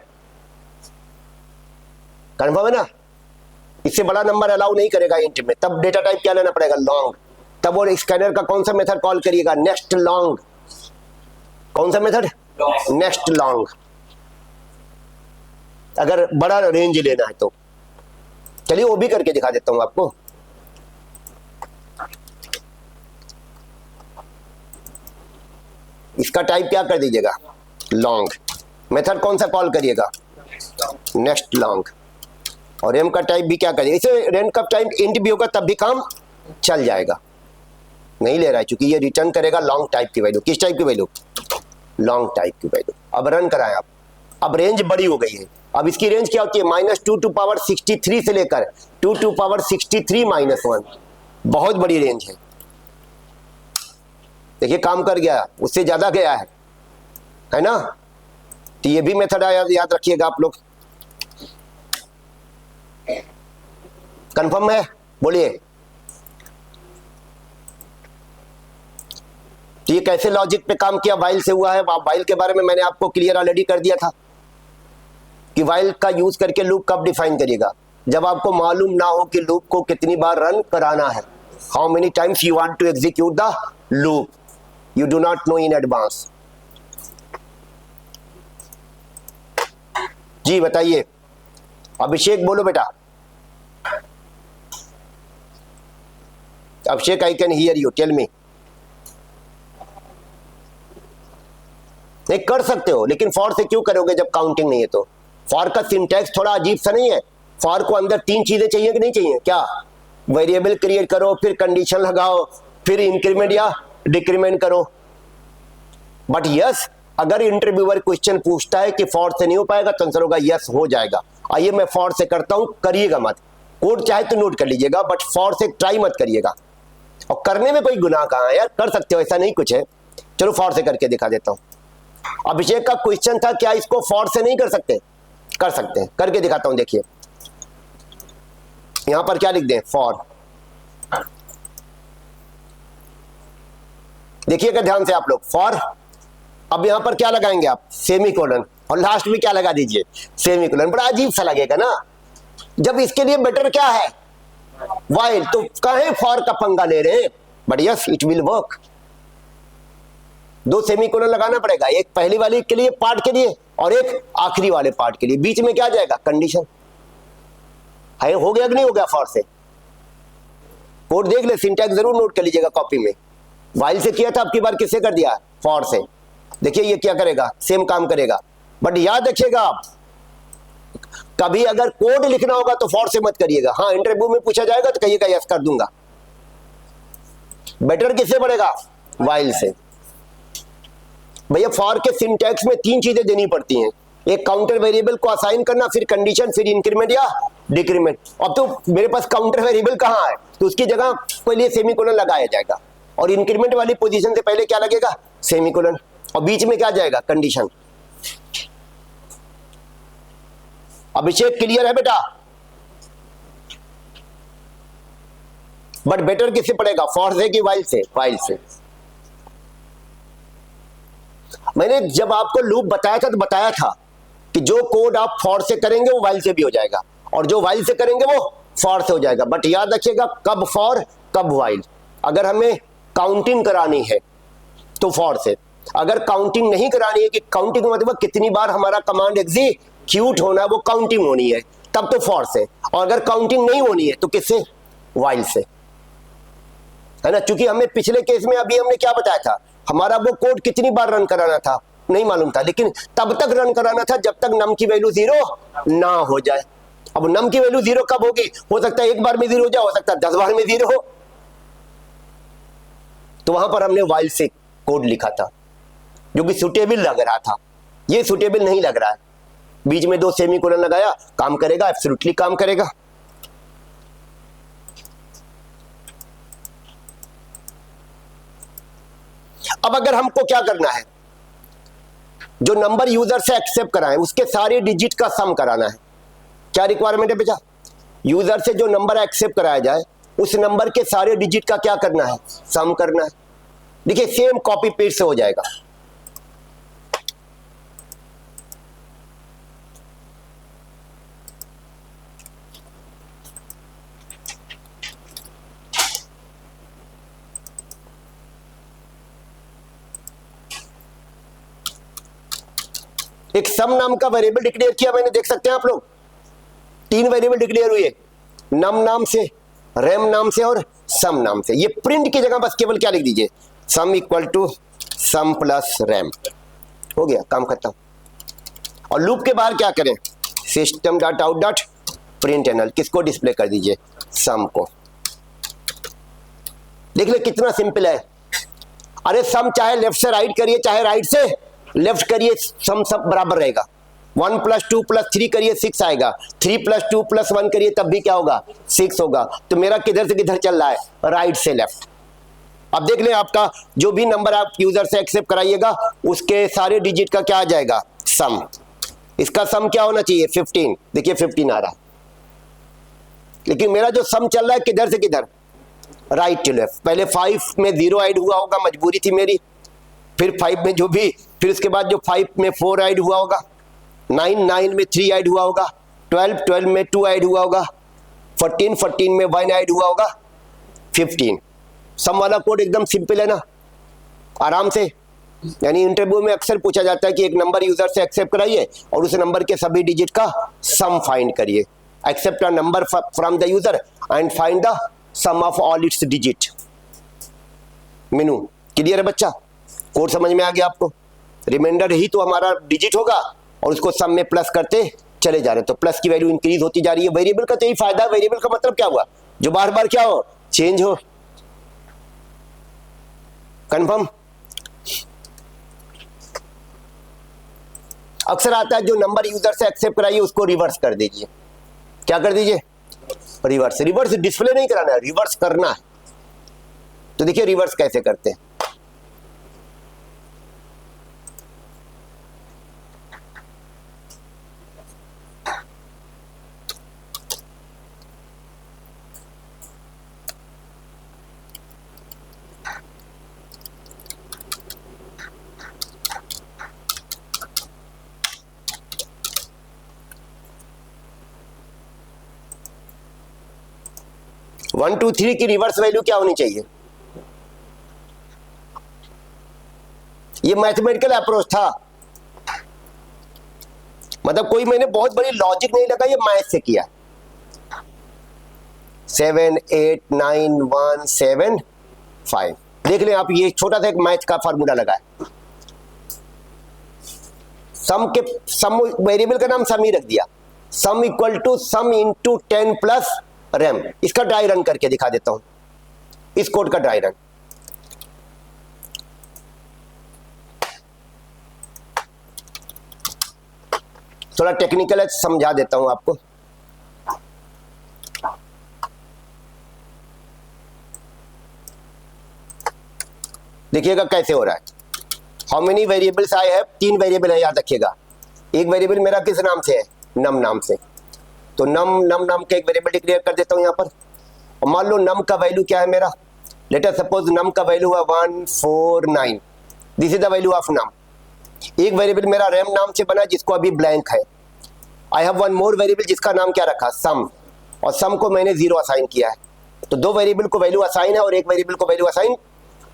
कन्फर्म है ना? इससे बड़ा नंबर अलाउ नहीं करेगा इंट में। तब डेटा टाइप क्या लेना पड़ेगा? लॉन्ग। तब और स्कैनर का कौन सा मेथड कॉल करिएगा? Next long. कौन सा मेथड? Next long. अगर बड़ा रेंज लेना है तो चलिए वो भी करके दिखा देता हूं आपको। इसका टाइप क्या कर दीजिएगा? लॉन्ग। मेथड कौन सा कॉल करिएगा? Next long. और रेम का टाइप भी क्या करिएगा? इसे रेम का टाइप इंट भी होगा तब भी काम चल जाएगा। नहीं ले रहा है क्योंकि ये रिटर्न करेगा लॉन्ग टाइप की वैल्यू। किस टाइप की वैल्यू? लॉन्ग टाइप की वैल्यू। अब रन कराएं आप। अब रेंज बड़ी हो गई है। अब इसकी रेंज क्या होती है? -2 टू पावर 63 से लेकर 2 टू पावर 63 - 1। बहुत बड़ी रेंज है। देखिए काम कर गया, उससे ज्यादा गया है ना? तो ये भी मेथड याद रखिएगा आप लोग। कंफर्म है? बोलिए। तो ये कैसे लॉजिक पे काम किया? वाइल से हुआ है। वाइल के बारे में मैंने आपको क्लियर ऑलरेडी कर दिया था कि वाइल का यूज करके लूप कब डिफाइन करिएगा, जब आपको मालूम ना हो कि लूप को कितनी बार रन कराना है। How many times you want to execute the loop, you do not know in advance. जी बताइए, अभिषेक बोलो बेटा। Abhishek, I can hear you, tell me. नहीं कर सकते हो, लेकिन फॉर से क्यों करोगे जब काउंटिंग नहीं है? तो फॉर का सिंटैक्स थोड़ा अजीब सा नहीं है? फॉर को अंदर 3 चीजें चाहिए कि नहीं चाहिए? क्या? वेरिएबल क्रिएट करो, फिर कंडीशन लगाओ, फिर इंक्रीमेंट या डिक्रीमेंट करो। बट यस, अगर इंटरव्यूअर क्वेश्चन पूछता है कि फॉर से नहीं हो पाएगा, तो आंसर होगा यस हो जाएगा। आइए मैं फॉर से करता हूं, करिएगा मत। कोड चाहे तो नोट कर लीजिएगा, बट फॉर से ट्राई मत करिएगा। और करने में कोई गुनाह कहां है यार, कर सकते हो, ऐसा नहीं कुछ है। चलो फॉर से करके दिखा देता हूं। अभिषेक का क्वेश्चन था क्या इसको फॉर से नहीं कर सकते? कर सकते हैं, करके दिखाता हूं। देखिए यहां पर क्या लिख दें, फॉर। देखिएगा ध्यान से आप लोग, फॉर। अब यहां पर क्या लगाएंगे आप? सेमीकोलन, और लास्ट में क्या लगा दीजिए? सेमीकोलन। बड़ा अजीब सा लगेगा ना, जब इसके लिए बेटर क्या है? वाइल। तो कहे फॉर का पंगा ले रहे हैं, but yes it will work. 2 semicolon लगाना पड़ेगा, एक पहली वाली के लिए पार्ट के लिए और एक आखिरी वाले पार्ट के लिए। बीच में क्या जाएगा? कंडीशन। है, हो गया कि नहीं हो गया? फॉर से कोड देख ले, सिंटैक्स जरूर नोट कर लीजिएगा कॉपी में। वाइल से किया था, अब की बार किससे कर दिया? फॉर से। देखिए ये क्या करेगा, सेम काम करेगा। बट याद रखिएगा आप, कभी अगर कोड लिखना होगा तो फॉर से मत करिएगा। हाँ, इंटरव्यू में पूछा जाएगा तो कहिएगा यस कर दूंगा। बेटर किससे पड़ेगा? वाइल से। भैया फॉर के सिंटैक्स में 3 चीजें देनी पड़ती हैं, एक काउंटर वेरिएबल को असाइन करना, फिर कंडीशन, फिर इंक्रीमेंट या डिक्रीमेंट। अब तो मेरे पास काउंटर वेरिएबल कहां है, तो उसकी जगह पहले सेमीकोलन लगाया जाएगा, और इंक्रीमेंट वाली पोजीशन से पहले क्या लगेगा? सेमीकोलन, और बीच में क्या जाएगा? कंडीशन। अभिषेक क्लियर है बेटा? बट बेटर किससे पड़ेगा, फॉर से कि वाइल से? वाइल से। मैंने जब आपको लूप बताया था तो बताया था कि जो कोड आप फॉर से करेंगे वो वाइल से भी हो जाएगा, और जो वाइल से करेंगे वो फॉर से हो जाएगा। बट याद रखिएगा कब फॉर कब वाइल। अगर हमें काउंटिंग करानी है तो फॉर से, अगर काउंटिंग नहीं करानी है, कि काउंटिंग मतलब कितनी बार हमारा कमांड एग्जीक्यूट होना है, वो काउंटिंग होनी है, तब तो फॉर से। और अगर काउंटिंग नहीं होनी है तो किससे? वाइल से, है ना। क्योंकि हमें पिछले केस में अभी हमने क्या बताया था, हमारा वो कोड कितनी बार रन कराना था नहीं मालूम था, लेकिन तब तक रन कराना था जब तक नम की वैल्यू 0 ना हो जाए। अब नम की वैल्यू 0 कब होगी? हो सकता है 1 बार में 0 हो जाए, हो सकता है 10 बार में 0 हो। तो वहां पर हमने वाइल से कोड लिखा था, जो कि सुटेबल लग रहा था। ये सुटेबल नहीं लग रहा है, बीच में 2 सेमीकोलन लगाया, काम करेगा, एब्सोल्युटली काम करेगा। अब अगर हमको क्या करना है, जो नंबर यूजर से एक्सेप्ट कराए उसके सारे डिजिट का सम कराना है। क्या रिक्वायरमेंट है बेटा? यूजर से जो नंबर एक्सेप्ट कराया जाए उस नंबर के सारे डिजिट का क्या करना है? सम करना है। देखिए सेम कॉपी पेस्ट से हो जाएगा। एक सम नाम का वेरिएबल डिक्लेयर किया मैंने, देख सकते हैं आप लोग। 3 वेरिएबल डिक्लेयर हुए, नम नाम से, रैम नाम से और सम नाम से। ये प्रिंट की जगह बस केवल क्या लिख दीजिए, sum equal to sum plus rem. हो गया, काम खत्म। और लूप के बाहर क्या करें, system dot out dot print anal, किसको डिस्प्ले कर दीजिए, सम को। देख ले कितना सिंपल है। अरे सम चाहे लेफ्ट से राइट करिए, चाहे राइट से लेफ्ट करिए, सम सब बराबर रहेगा। 1 + 2 + 3 करिए 6 आएगा, 3 + 2 + 1 करिए तब भी क्या होगा, 6 होगा। तो मेरा किधर से किधर चल रहा है, राइट से लेफ्ट। अब देख लें आपका जो भी नंबर आप यूजर से एक्सेप्ट कराइएगा उसके सारे डिजिट का क्या आ जाएगा, सम, इसका सम क्या होना चाहिए 15, देखिए 15 आ रहा है, लेकिन मेरा जो सम चल रहा है किधर से किधर, राइट टू लेफ्ट। पहले 5 में 0 ऐड हुआ होगा, मजबूरी थी मेरी, फिर 5 में जो भी, फिर उसके बाद जो 5 में 4 ऐड हुआ होगा, 9 में 3 ऐड हुआ होगा, 12 में 2 ऐड हुआ होगा, 14 में 1 ऐड हुआ होगा, 15। सम वाला कोड एकदम सिंपल है ना, आराम से। यानी इंटरव्यू में अक्सर पूछा जाता है कि एक नंबर यूजर से एक्सेप्ट कराइए और उस नंबर के सभी डिजिट का सम फाइंड करिए। Accept a number from the user and find the sum of all its digit. मीनू क्लियर है बच्चा, कोड समझ में आ गया आपको। रिमाइंडर ही तो हमारा डिजिट होगा और उसको सम में प्लस करते चले जा रहे, तो प्लस की वैल्यू इंक्रीज होती जा रही है। वेरिएबल का तो यही फायदा है। वेरिएबल का मतलब क्या हुआ, जो बार बार क्या हो, चेंज हो। कंफर्म। अक्सर आता है जो नंबर यूजर से एक्सेप्ट कराइए उसको रिवर्स कर दीजिए। क्या कर दीजिए, रिवर्स। रिवर्स डिस्प्ले नहीं कराना है, रिवर्स करना है। तो देखिए रिवर्स कैसे करते हैं। वन टू थ्री की रिवर्स वैल्यू क्या होनी चाहिए। ये मैथमेटिकल अप्रोच था, मतलब कोई मैंने बहुत बड़ी लॉजिक नहीं लगा, ये मैथ से किया। 7 8 9 1 7 5। देख लें आप, ये छोटा सा एक मैथ का फार्मूला लगा है। सम वेरिएबल का नाम सम ही रख दिया। Sum equal to sum into 10 plus rem. इसका ड्राई रन करके दिखा देता हूं, इस कोड का ड्राई रन। थोड़ा टेक्निकल है, समझा देता हूं आपको। देखिएगा कैसे हो रहा है। How many variables I have, 3 variable है, याद रखिएगा। एक वेरिएबल मेरा किस नाम से है, नम नाम से। तो नम नाम का एक वेरिएबल डिक्लेयर कर देता हूं यहां पर। और मान लो नम का वैल्यू क्या है मेरा, लेट अस सपोज नम का वैल्यू है 149। This is the value of num. एक वेरिएबल मेरा रैम नाम से बना जिसको अभी ब्लैंक है। I have one more variable जिसका नाम क्या रखा, सम, और सम को मैंने 0 असाइन किया है। तो 2 वेरिएबल को वैल्यू असाइन है और एक वेरिएबल को वैल्यू असाइन,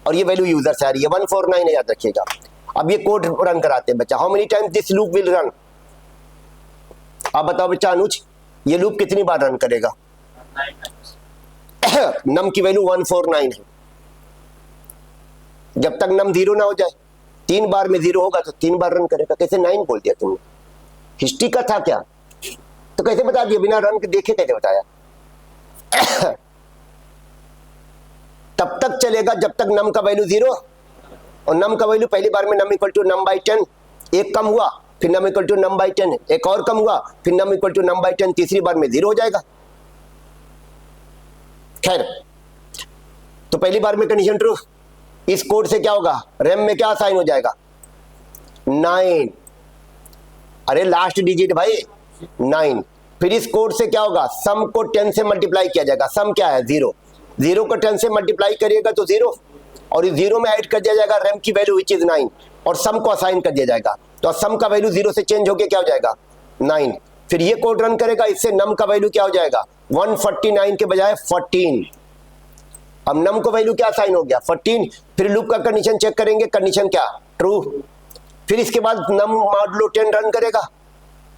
और ये वैल्यू यूजर से आ रही है 149 है, याद रखिएगा। अब ये कोड रन कराते हैं बच्चा। How many times this loop will run. आप बताओ बच्चा अनुज, ये लूप कितनी बार रन करेगा। नम की वैल्यू 149 है। जब तक नम 0 ना हो जाए, 3 बार में 0 होगा तो 3 बार रन करेगा। कैसे 9 बोल दिया तुमने, हिस्ट्री का था क्या, तो कैसे बता दिया, बिना रन के देखे कैसे बताया। तब तक चलेगा जब तक नम का वैल्यू 0, और नम का वैल्यू पहली बार में num equal to num by 10, एक कम हुआ, फिर num equal to num by 10, एक और कम हुआ, फिर num equal to num by 10, तीसरी बार में 0 हो जाएगा। खैर, तो पहली बार में कंडीशन ट्रू। इस कोड से क्या होगा, रैम में क्या साइन हो जाएगा, 9। अरे लास्ट डिजिट भाई 9। फिर इस कोड से क्या होगा, सम को 10 से मल्टीप्लाई किया जाएगा। सम क्या है 0, 0 को 10 से मल्टीप्लाई करिएगा तो 0, और इस 0 में ऐड कर दिया जाएगा रैम की वैल्यू विच इज 9, और सम को असाइन कर दिया जाएगा। तो सम का वैल्यू 0 से चेंज होकर क्या हो जाएगा 9। फिर ये कोड रन करेगा, इससे नम का वैल्यू क्या हो जाएगा 149 के बजाय 14। अब नम को वैल्यू क्या असाइन हो गया 14। फिर लूप का कंडीशन चेक करेंगे, कंडीशन क्या ट्रू। फिर इसके बाद नम मॉडलो 10 रन करेगा,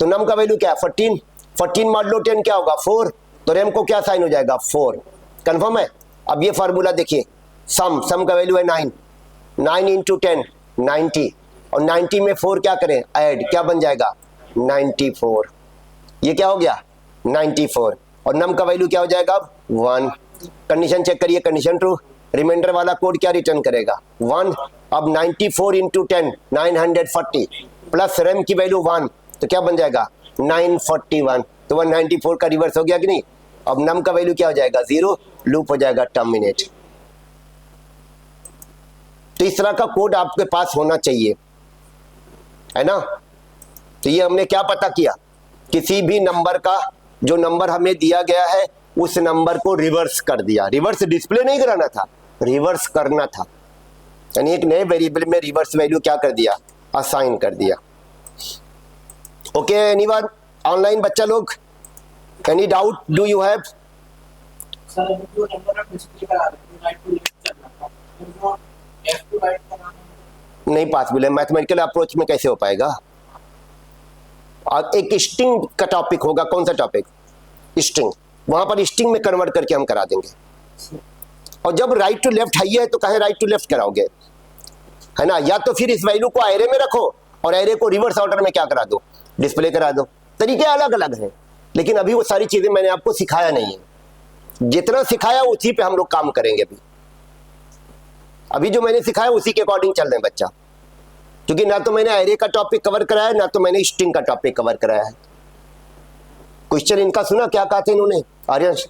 तो नम का वैल्यू क्या है 14। 14 मॉडलो 10 क्या होगा 4, तो रैम को क्या साइन हो जाएगा 4। कंफर्म है। अब ये फार्मूला देखिए, सम का वैल्यू है 9, 9 इंटू 10 90, और 90 में 4 क्या करें ऐड, क्या बन जाएगा 94। ये क्या हो गया 94, और नम का वैल्यू क्या हो जाएगा अब 1। कंडीशन चेक करिए, कंडीशन ट्रू। रिमाइंडर वाला कोड क्या रिटर्न करेगा 1। अब 94 इंटू 10 940, प्लस रैम की वैल्यू 1, तो क्या बन जाएगा 941। तो 194 का रिवर्स हो गया कि नहीं। अब नम का वैल्यू क्या हो जाएगा 0, लूप हो जाएगा टर्मिनेट। तो इस तरह का कोड आपके पास होना चाहिए, है ना। तो ये हमने क्या पता किया, किसी भी नंबर का जो नंबर हमें दिया गया है उस नंबर को रिवर्स कर दिया। रिवर्स डिस्प्ले नहीं कराना था, रिवर्स करना था, यानी एक नए वेरिएबल में रिवर्स वैल्यू क्या कर दिया, असाइन कर दिया। ओके, एनीवन ऑनलाइन बच्चा लोग, any doubt do you have? Sir जो नंबर आप डिस्प्ले करा रहे हैं राइट टू लेफ्ट चल रहा था, वो लेफ्ट टू राइट कराना नहीं पॉसिबल है, मैथमेटिकल अप्रोच में कैसे हो पाएगा। और एक स्ट्रिंग का टॉपिक होगा, कौन सा टॉपिक, स्ट्रिंग, वहां पर स्ट्रिंग में कन्वर्ट करके हम करा देंगे। और जब राइट टू लेफ्ट है तो कहे राइट टू लेफ्ट कराओगे, है ना, या तो फिर इस वैल्यू को एरे में रखो और एरे को रिवर्स ऑर्डर में क्या करा दो, डिस्प्ले करा दो। तरीके अलग अलग हैं, लेकिन अभी वो सारी चीजें मैंने आपको सिखाया नहीं है। जितना सिखाया उसी पे हम लोग काम करेंगे। अभी जो मैंने सिखाया उसी के अकॉर्डिंग चल रहे हैं बच्चा, क्योंकि ना तो मैंने एरे का टॉपिक कवर कराया है, ना तो मैंने स्ट्रिंग का टॉपिक कवर कराया है। क्वेश्चन इनका सुना, क्या कहा था इन्होंने, आर्यंश?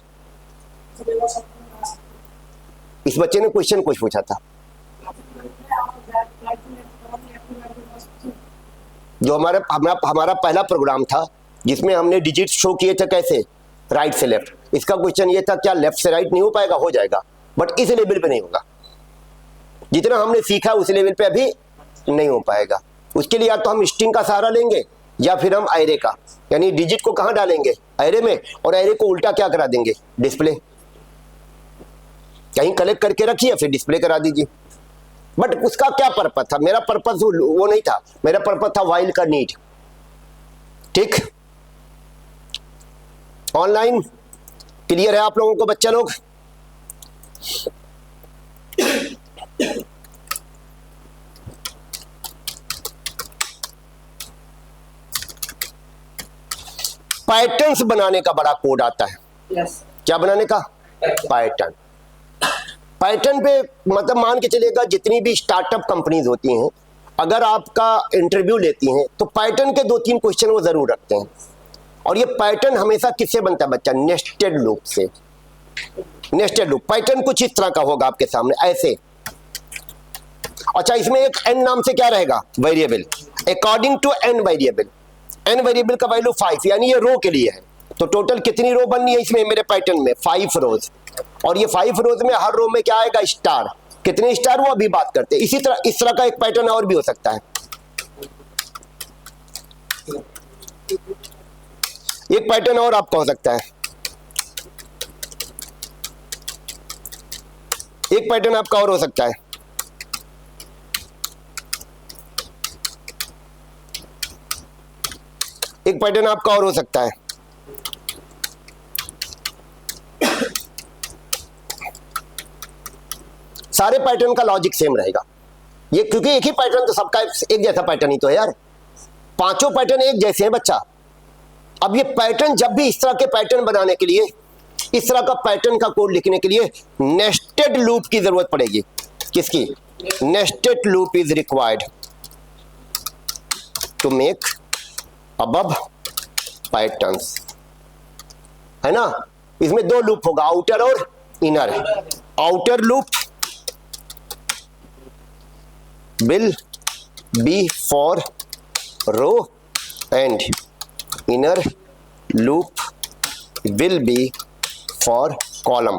इस बच्चे ने क्वेश्चन कुछ पूछा था, जो हमारा पहला प्रोग्राम था जिसमें हमने डिजिट शो किए थे कैसे, राइट से लेफ्ट। इसका क्वेश्चन ये था क्या लेफ्ट से राइट नहीं हो पाएगा, हो जाएगा, बट इस लेवल पे नहीं होगा। जितना हमने सीखा उस लेवल पे अभी नहीं हो पाएगा। उसके लिए या तो हम स्ट्रिंग का सहारा लेंगे या फिर हम एरे का, यानी डिजिट को कहां डालेंगे, एरे में, और एरे को उल्टा क्या करा देंगे, डिस्प्ले। कहीं कलेक्ट करके रखिए फिर डिस्प्ले करा दीजिए। बट उसका क्या पर्पस था, मेरा पर्पस वो नहीं था, मेरा पर्पस था वाइल का नीड। ठीक, ऑनलाइन क्लियर है आप लोगों को बच्चा लोग? पैटर्न्स बनाने का बड़ा कोड आता है। yes. क्या बनाने का, पैटर्न। पैटर्न पे मतलब मान के चलिएगा जितनी भी स्टार्टअप कंपनीज होती हैं, अगर आपका इंटरव्यू लेती हैं तो पैटर्न के 2-3 क्वेश्चन वो जरूर रखते हैं। और ये पैटर्न हमेशा किससे बनता है बच्चा, नेस्टेड लूप से। नेस्टेड लूप पैटर्न कुछ इस तरह का होगा आपके सामने, ऐसे। अच्छा, इसमें एक n नाम से क्या रहेगा, variable, according to n variable. n variable का वैल्यू 5, यानी ये रो के लिए है। तो टोटल कितनी रो बननी है इसमें, मेरे पैटर्न में 5 रोज। और ये 5 रोज में हर रो में क्या आएगा, स्टार। कितने स्टार वो अभी बात करते हैं। इसी तरह इस तरह का एक पैटर्न और भी हो सकता है। एक पैटर्न और आपका हो सकता है, एक पैटर्न आपका और हो सकता है। एक पैटर्न आपका और हो सकता है। सारे पैटर्न का लॉजिक सेम रहेगा ये, क्योंकि एक ही पैटर्न तो सबका एक जैसा पैटर्न ही तो है यार। पांचों पैटर्न एक जैसे हैं बच्चा। अब ये पैटर्न जब भी इस तरह के पैटर्न बनाने के लिए, इस तरह का पैटर्न का कोड लिखने के लिए नेस्टेड लूप की जरूरत पड़ेगी। किसकी, nested loop is required to make above patterns, है ना। इसमें 2 लूप होगा, आउटर और inner. Outer loop will be for row and inner loop will be for column।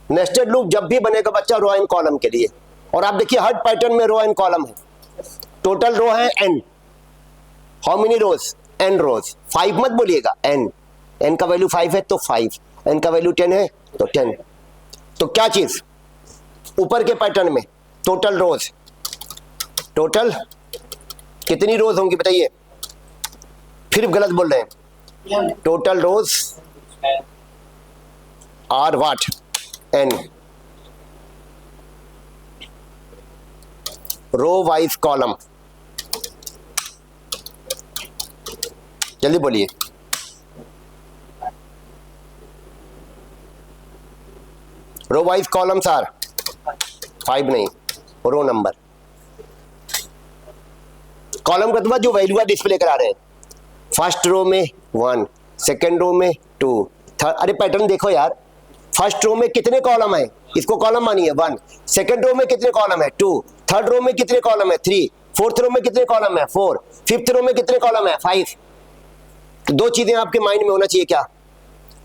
Nested loop जब भी बनेगा बच्चा रो एंड कॉलम के लिए। और आप देखिए हर पैटर्न में रो एंड कॉलम है। टोटल रो है n, how many rows, n rows. 5 मत बोलिएगा, n का वैल्यू 5 है तो 5, n का वैल्यू 10 है तो 10। तो क्या चीज, ऊपर के पैटर्न में टोटल रोज, टोटल कितनी रोज होंगी बताइए, फिर गलत बोल रहे हैं। Total rows are what, n। Row wise column, जल्दी बोलिए। रो वाइज कॉलम्स आर 5 नहीं, रो नंबर। कॉलम का जो वैल्यू डिस्प्ले करा रहे हैं, फर्स्ट रो में 1, सेकेंड रो में 2, थर्ड। अरे पैटर्न देखो यार, फर्स्ट रो में कितने कॉलम है, इसको कॉलम मानिए 1, सेकेंड रो में कितने कॉलम है 2, थर्ड रो में कितने कॉलम है 3, फोर्थ रो में कितने कॉलम है 4, फिफ्थ रो में कितने कॉलम है 5। दो चीजें आपके माइंड में होना चाहिए, क्या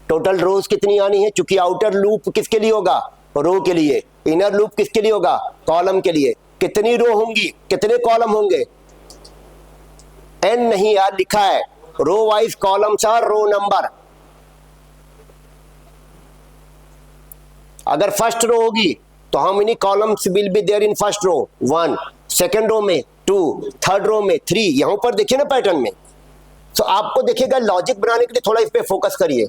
टोटल रोज कितनी आनी है, क्योंकि आउटर लूप किसके लिए होगा रो के लिए, इनर लूप किसके लिए होगा कॉलम के लिए। कितनी रो होंगी कितने कॉलम होंगे, n नहीं यार लिखा है, row wise columns are row number. अगर फर्स्ट रो होगी तो how many columns will be there in first row 1, second row में 2, थर्ड रो में 3। यहां पर देखिए ना पैटर्न में। तो आपको देखिएगा लॉजिक बनाने के लिए थोड़ा इस पे फोकस करिए,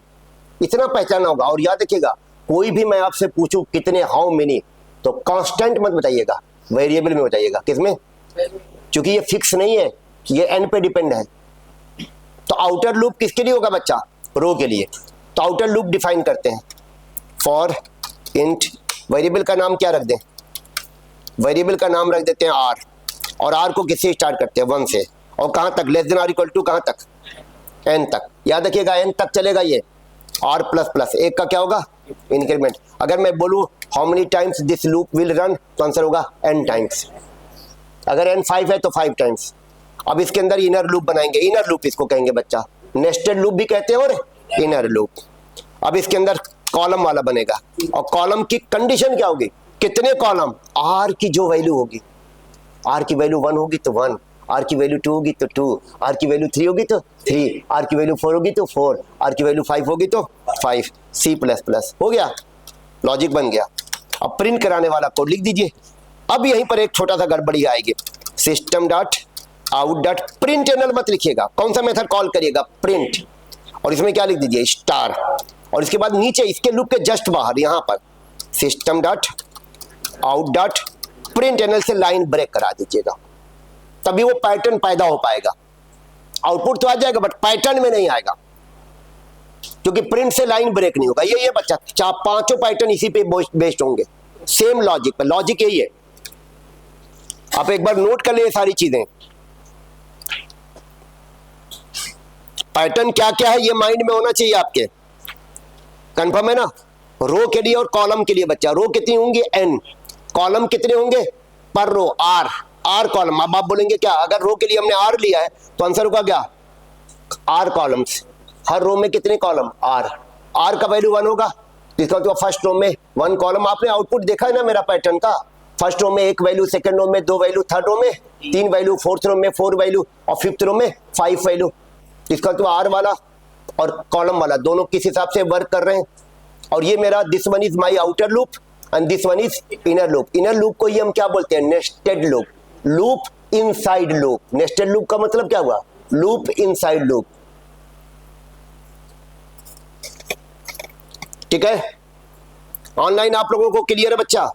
इतना पहचाना होगा। और याद रखिएगा कोई भी मैं आपसे पूछूं कितने हाउ मेनी, तो कांस्टेंट मत बताइएगा, वेरिएबल में बताइएगा। किसमें, क्योंकि ये फिक्स नहीं है, ये n पे डिपेंड है। तो आउटर लूप किसके लिए होगा बच्चा, रो के लिए। तो आउटर लूप डिफाइन करते हैं, फॉर इंट, वेरिएबल का नाम क्या रख दें, वेरिएबल का नाम रख देते हैं r, और r को किससे स्टार्ट करते हैं 1 से, और कहां तक, less than are equal to कहां तक, n तक। याद रखिएगा n तक चलेगा ये, r प्लस प्लस एक का क्या होगा इंक्रीमेंट। अगर मैं बोलूं how many times this loop will run, तो आंसर होगा n टाइम्स। अगर n 5 है तो 5 टाइम्स। अब इसके अंदर इनर लूप बनाएंगे, इनर लूप इसको कहेंगे बच्चा, नेस्टेड लूप भी कहते हैं और इनर लूप। अब इसके अंदर कॉलम वाला बनेगा, और कॉलम की कंडीशन क्या होगी, कितने कॉलम, r की जो वैल्यू होगी, r की वैल्यू 1 होगी तो 1, r की वैल्यू 2 होगी तो 2, r की वैल्यू 3 होगी तो 3, r की वैल्यू 4 होगी तो 4, r की वैल्यू 5 होगी तो 5। C प्लस प्लस हो गया, लॉजिक बन गया। अब प्रिंट कराने वाला कोड लिख दीजिए। अब यहीं पर एक छोटा सा गड़बड़ी आएगी, system dot out dot println मत लिखिएगा, कौन सा मेथड कॉल करिएगा प्रिंट, और इसमें क्या लिख दीजिए स्टार, और इसके बाद नीचे इसके लूप के जस्ट बाहर यहां पर system dot out dot print anal से लाइन ब्रेक करा दीजिएगा, तभी वो पैटर्न पैदा हो पाएगा। आउटपुट तो आ जाएगा बट पैटर्न में नहीं आएगा, क्योंकि प्रिंट से लाइन ब्रेक नहीं होगा। ये बच्चा पांचों पैटर्न इसी पे बेस्ड होंगे, सेम लॉजिक पर। लॉजिक यही है, आप एक बार नोट कर ले सारी चीजें। पैटर्न क्या क्या है ये माइंड में होना चाहिए आपके, कंफर्म है ना। रो के लिए और कॉलम के लिए बच्चा, रो कितनी होंगी n, कॉलम कितने होंगे पर रो r कॉलम। अब आप बोलेंगे क्या, अगर रो के लिए हमने r लिया है तो आंसर होगा क्या r कॉलम्स, हर रो में कितने कॉलम r का वैल्यू 1 होगा, इसका मतलब फर्स्ट रो में 1 कॉलम। आपने आउटपुट देखा है ना मेरा पैटर्न का, फर्स्ट रो में 1 वैल्यू, सेकंड रो में 2 वैल्यू, थर्ड रो में 3 वैल्यू, फोर्थ रो में 4 वैल्यू, और फिफ्थ रो में 5 वैल्यू। इसका तो r वाला और कॉलम वाला दोनों किस हिसाब से वर्क कर रहे हैं। और ये मेरा this one is my outer loop and this one is inner loop. Inner loop को ये हम क्या बोलते हैं, nested loop, loop inside loop. Nested loop का मतलब क्या हुआ, लूप इनसाइड लूप। ठीक है, ऑनलाइन आप लोगों को क्लियर है बच्चा।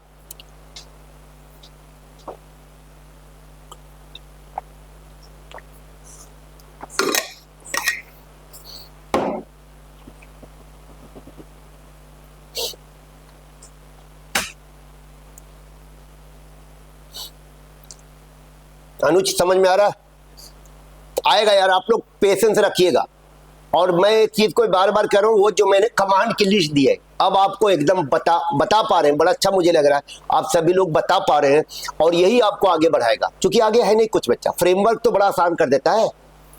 अनुज समझ में आ रहा है, आएगा यार, आप लोग पेशेंस रखिएगा। और मैं एक चीज को बार बार कह रहा हूं, वो जो मैंने कमांड की लिस्ट दी है अब आपको एकदम बता पा रहे हैं, बड़ा अच्छा मुझे लग रहा है आप सभी लोग बता पा रहे हैं, और यही आपको आगे बढ़ाएगा। क्योंकि आगे है नहीं कुछ बच्चा, फ्रेमवर्क तो बड़ा आसान कर देता है।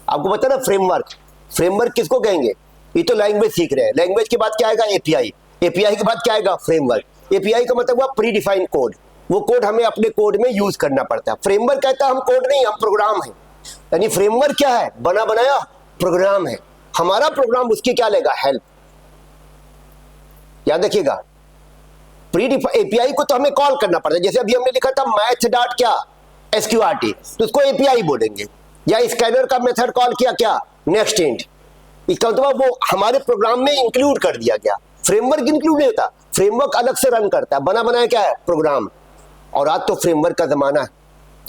आपको पता ना फ्रेमवर्क किसको कहेंगे, ये तो लैंग्वेज सीख रहे हैं। लैंग्वेज के बाद क्या आएगा एपीआई, एपीआई के बाद क्या आएगा फ्रेमवर्क। एपीआई का मतलब हुआ प्री डिफाइंड कोड, वो कोड हमें अपने कोड में यूज करना पड़ता है। फ्रेमवर्क कहता है हम कोड नहीं, हम प्रोग्राम है। यानी फ्रेमवर्क क्या है, बना बनाया प्रोग्राम है। हमारा प्रोग्राम उसकी क्या लेगा, हेल्प। याद रखिएगा, प्री एपीआई को तो हमें कॉल करना पड़ता है। जैसे अभी हमने लिखा था मैथ डॉट क्या SQRT, तो उसको एपीआई बोलेंगे। या स्कैनर का मेथड कॉल किया क्या नेक्स्ट इंट, इसका मतलब वो हमारे प्रोग्राम में इंक्लूड कर दिया गया। फ्रेमवर्क इंक्लूड नहीं होता, फ्रेमवर्क अलग से रन करता है, बना बनाया क्या है प्रोग्राम। और आज तो फ्रेमवर्क का जमाना है,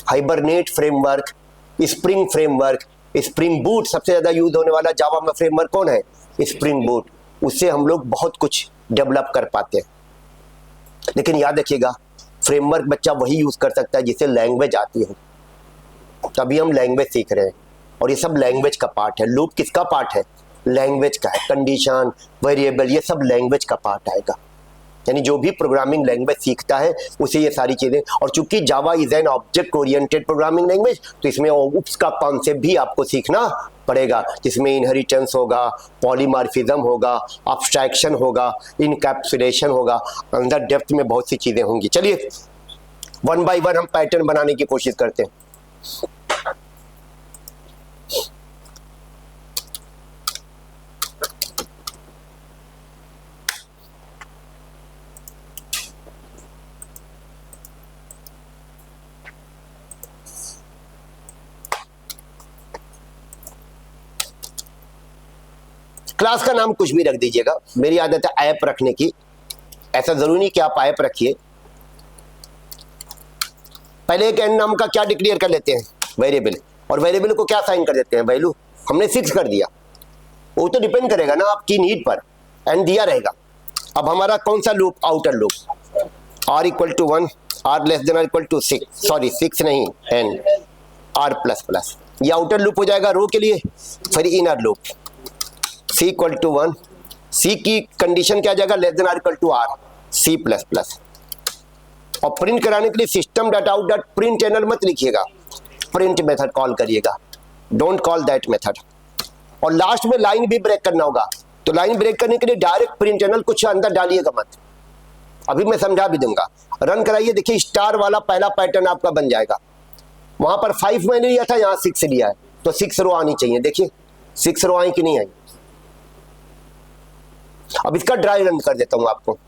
hibernate framework, spring framework, spring boot, सबसे ज्यादा यूज होने वाला जावा में फ्रेमवर्क कौन है, स्प्रिंग बूट। उससे हम लोग बहुत कुछ डेवलप कर पाते हैं। लेकिन याद रखिएगा, फ्रेमवर्क बच्चा वही यूज कर सकता है जिसे लैंग्वेज आती है, तभी हम लैंग्वेज सीख रहे हैं। और ये सब लैंग्वेज का पार्ट है। लूप किसका पार्ट है, लैंग्वेज का है। कंडीशन, वेरिएबल, ये सब लैंग्वेज का पार्ट आएगा। यानी जो भी प्रोग्रामिंग लैंग्वेज सीखता है उसे ये सारी चीजें, और चूंकि Java is an object oriented programming language, तो इसमें ओप्स का कॉन्सेप्ट भी आपको सीखना पड़ेगा, जिसमें इनहेरिटेंस होगा, पॉलीमॉर्फिज्म होगा, अब्स्ट्रैक्शन होगा, इनकैप्सुलेशन होगा, अंदर डेप्थ में बहुत सी चीजें होंगी। चलिए वन बाय वन हम पैटर्न बनाने की कोशिश करते हैं। क्लास का नाम कुछ भी रख दीजिएगा, मेरी आदत है ऐप रखने की, ऐसा जरूरी नहीं कि आप ऐप रखिए। पहले एक एन नाम का क्या डिक्लेयर कर लेते हैं, वेरिएबल, और वेरिएबल को क्या साइन कर देते हैं, वैल्यू। हमने 6 कर दिया, वो तो डिपेंड करेगा ना आपकी नीड पर, एन दिया रहेगा। अब हमारा कौन सा लूप, outer loop, r equal to 1, r less than equal to 6, sorry 6 नहीं n, r प्लस प्लस, ये आउटर लूप हो जाएगा रो के लिए। फिर inner loop c equal to 1, c की कंडीशन क्या आ जाएगा, less than are equal to r, c plus plus. और प्रिंट कराने के लिए system dot out dot println मत लिखिएगा, प्रिंट मेथड कॉल करिएगा, डोंट कॉल दैट मेथड। और लास्ट में लाइन भी ब्रेक करना होगा, तो लाइन ब्रेक करने के लिए डायरेक्ट प्रिंट एनल कुछ अंदर डालिएगा मत, अभी मैं समझा भी दूंगा। रन कराइए, देखिए स्टार वाला पहला पैटर्न आपका बन जाएगा। वहां पर 5 मैंने लिया था, यहाँ 6 लिया है, तो 6 रो आनी चाहिए। देखिए 6 रो आई कि नहीं आई। अब इसका ड्राई रन कर देता हूं आपको,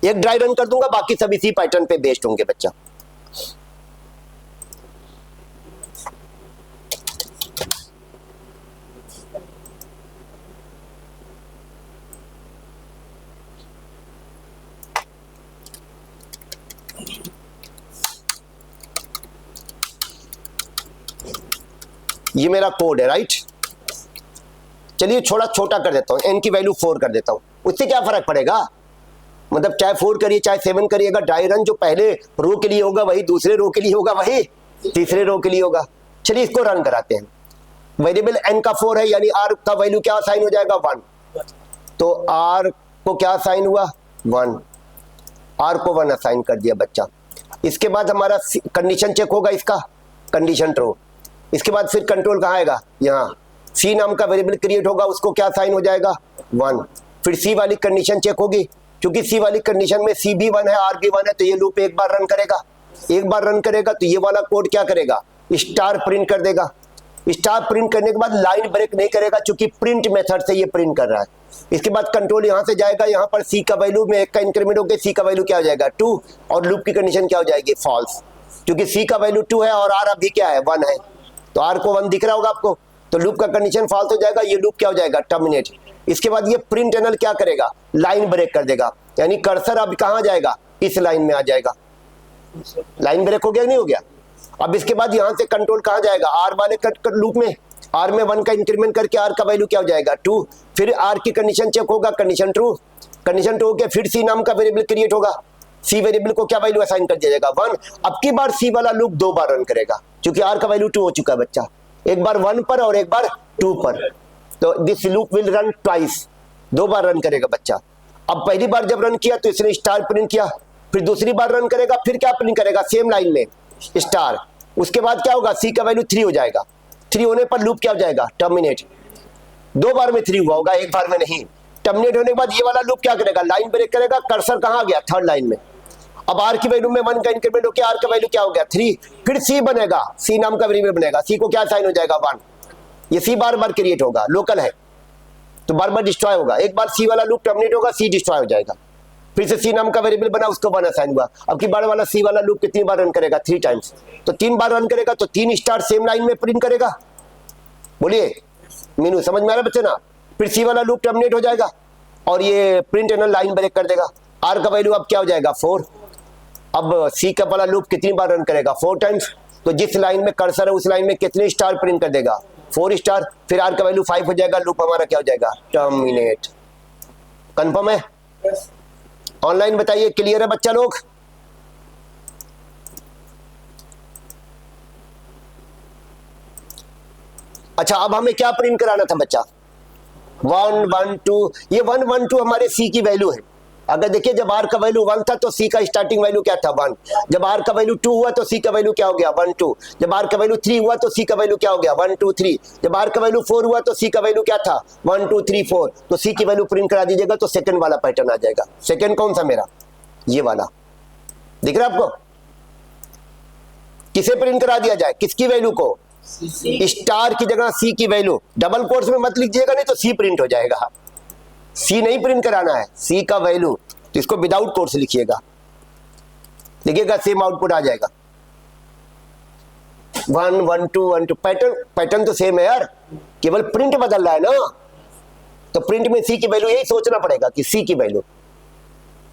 एक ड्राई रन कर दूंगा, बाकी सब इसी पैटर्न पे बेस्ड होंगे बच्चा। ये मेरा कोड है, राइट। चलिए थोड़ा छोटा कर देता हूं, n की वैल्यू 4 कर देता हूं, उससे क्या फर्क पड़ेगा, मतलब चाहे 4 करिए चाहे 7 करिएगा, ड्राई रन जो पहले रो के लिए होगा वही दूसरे रो के लिए होगा, वही तीसरे रो के लिए होगा। चलिए इसको रन कराते हैं। वेरिएबल n का 4 है, यानी r का वैल्यू क्या साइन हो जाएगा, 1, तो r को क्या साइन हुआ, 1, r को 1 असाइन कर दिया बच्चा। इसके बाद हमारा कंडीशन चेक होगा, इसका कंडीशन ट्रू। इसके बाद फिर कंट्रोल कहाँ आएगा, यहाँ c नाम का वेरिएबल क्रिएट होगा, उसको क्या साइन हो जाएगा, 1। फिर c वाली कंडीशन चेक होगी, क्योंकि c वाली कंडीशन में c भी 1 है, r भी 1 है, तो ये लूप एक बार रन करेगा, एक बार रन करेगा तो ये वाला कोड क्या करेगा, स्टार प्रिंट कर देगा। स्टार प्रिंट करने के बाद लाइन ब्रेक नहीं करेगा, क्योंकि प्रिंट मेथड से ये प्रिंट कर रहा है। इसके बाद कंट्रोल यहाँ से जाएगा, यहाँ पर c का वैल्यू में 1 का इंक्रीमेंट होकर c का वैल्यू क्या हो जाएगा, 2, और लूप की कंडीशन क्या हो जाएगी, फॉल्स, क्योंकि c का वैल्यू 2 है और r अभी क्या है, 1 है, तो r को 1 दिख रहा होगा आपको, तो लूप का कंडीशन फॉल्स हो जाएगा, ये लूप क्या हो जाएगा, टर्मिनेट। इसके बाद ये प्रिंट एनल क्या करेगा, लाइन ब्रेक कर देगा, यानी कर्सर अब कहाँ जाएगा, इस लाइन में आ जाएगा। लाइन ब्रेक हो गया नहीं हो गया। अब इसके बाद यहाँ से कंट्रोल कहाँ जाएगा, आर वाले लूप में, आर में 1 का इंक्रीमेंट करके आर का वैल्यू क्या हो जाएगा, 2। फिर आर की कंडीशन चेक होगा, कंडीशन ट्रू, कंडीशन ट्रू होकर फिर सी नाम का वेरिएबल क्रिएट होगा, सी वेरिएबल को क्या वैल्यू असाइन कर दिया जाएगा, 1। अब की बार सी वाला लूप 2 बार रन करेगा, क्योंकि आर का वैल्यू 2 हो चुका है बच्चा, एक बार 1 पर और एक बार 2 पर, तो this loop will run twice, 2 bar run करेगा बच्चा। अब पहली बार जब रन किया तो इसने स्टार प्रिंट किया, फिर दूसरी बार रन करेगा, फिर क्या प्रिंट करेगा, सेम लाइन में स्टार। उसके बाद क्या होगा, सी का वैल्यू 3 हो जाएगा, 3 होने पर लूप क्या हो जाएगा, टर्मिनेट। 2 बार में 3 हुआ होगा, एक बार में नहीं। टर्मिनेट होने के बाद ये वाला लूप क्या करेगा, लाइन ब्रेक करेगा, कर्सर कहाँ गया, 3rd लाइन में। अब आर की वैल्यू में 1 का इंक्रीमेंट होकर आर का वैल्यू क्या हो गया, 3। फिर सी बनेगा, सी नाम का वेरिएबल बनेगा, सी को क्या साइन हो जाएगा, 1। ये सी बार बार क्रिएट होगा, लोकल है तो बार बार डिस्ट्रॉय होगा, एक बार सी वाला लूप टर्मिनेट होगा, सी डिस्ट्रॉय हो जाएगा, फिर से सी नाम का वेरिएबल बना, उसको 1 असाइन हुआ। अब की बार वाला सी वाला लूप कितनी बार रन करेगा, 3 टाइम्स, तो 3 बार रन करेगा तो 3 स्टार सेम लाइन में प्रिंट करेगा। बोलिए मीनू, समझ में आ रहा बच्चे ना। फिर सी वाला लूप टर्मिनेट हो जाएगा और ये प्रिंट एनल लाइन ब्रेक कर देगा, आर का वैल्यू अब क्या हो जाएगा, 4। अब सी का वाला लूप कितनी बार रन करेगा, 4 टाइम्स, तो जिस लाइन में कर्सर है उस लाइन में कितने स्टार प्रिंट कर देगा, 4 स्टार। फिर आर का वैल्यू 5 हो जाएगा, लूप हमारा क्या हो जाएगा, टर्मिनेट। कंफर्म है, ऑनलाइन बताइए, क्लियर है बच्चा लोग। अच्छा अब हमें क्या प्रिंट कराना था बच्चा, 1 1 2, ये 1 1 2 हमारे सी की वैल्यू है। अगर देखिए जब आर का वैल्यू 1 था तो सी का स्टार्टिंग वैल्यू क्या था 1, जब आर का वैल्यू 2 हुआ तो सी का वैल्यू क्या हो गया 1 2, जब आर का वैल्यू 3 हुआ तो सी का वैल्यू क्या हो गया 1 2 3, जब आर का वैल्यू 4 हुआ तो सी का वैल्यू क्या था 1 2 3 4, तो सी की वैल्यू प्रिंट करा दीजिएगा तो सेकंड वाला पैटर्न आ जाएगा। सेकंड कौन सा मेरा, ये वाला दिख रहा है आपको। किसे प्रिंट करा दिया जाए, किसकी वैल्यू को, स्टार की जगह सी की वैल्यू, डबल कोट्स में मत लिखिएगा नहीं तो सी प्रिंट हो जाएगा। सी नहीं प्रिंट कराना है, सी का वैल्यू, तो इसको विदाउट कोट्स लिखिएगा, देखिएगा सेम आउटपुट आ जाएगा 1 1 2 1 2। पैटर्न तो सेम है यार, केवल प्रिंट बदल रहा है ना। तो प्रिंट में सी की वैल्यू यही सोचना पड़ेगा कि सी की वैल्यू।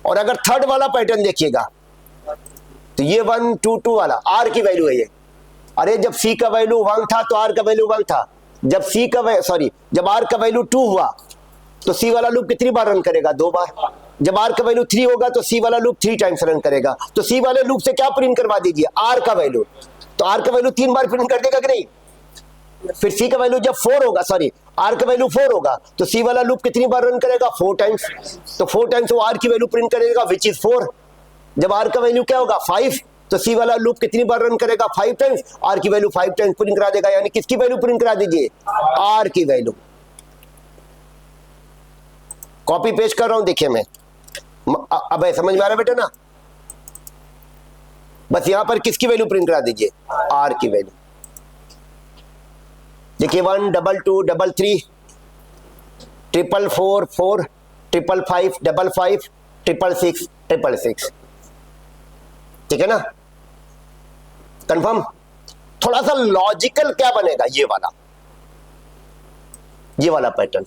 और अगर थर्ड वाला पैटर्न देखिएगा तो ये 1 2 2 वाला आर की वैल्यू है ये। अरे जब सी का वैल्यू 1 था तो आर का वैल्यू 1 था, जब जब आर का वैल्यू 2 हुआ तो सी वाला लूप कितनी बार रन करेगा, 2 बार। जब आर का वैल्यू 3 होगा तो सी वाला लूप 3 टाइम्स रन करेगा। तो सी वाले लूप से क्या प्रिंट करवा दीजिए, आर का वैल्यू, तो आर का वैल्यू 3 बार प्रिंट कर देगा कि नहीं। फिर सी का वैल्यू जब 4 होगा, आर का वैल्यू 4 होगा तो सी वाला लूप कितनी बार रन करेगा, 4 टाइम्स। तो 4 टाइम्स वो आर की वैल्यू प्रिंट करेगा विच इज 4। जब आर का वैल्यू क्या होगा 5, तो सी वाला लूप कितनी बार रन करेगा 5 टाइम्स, आर की वैल्यू 5 टाइम्स प्रिंट करा देगा। यानी किसकी वैल्यू प्रिंट करा दीजिए, आर की वैल्यू। कॉपी पेस्ट कर रहा हूं, देखिए मैं अब समझ में आ रहा है बेटा ना। बस यहां पर किसकी वैल्यू प्रिंट करा दीजिए, आर की वैल्यू। देखिए 1 2 2 3 3 4 4 4 5 5 5 5 6 6 6, ठीक है ना, कंफर्म। थोड़ा सा लॉजिकल क्या बनेगा, ये वाला पैटर्न।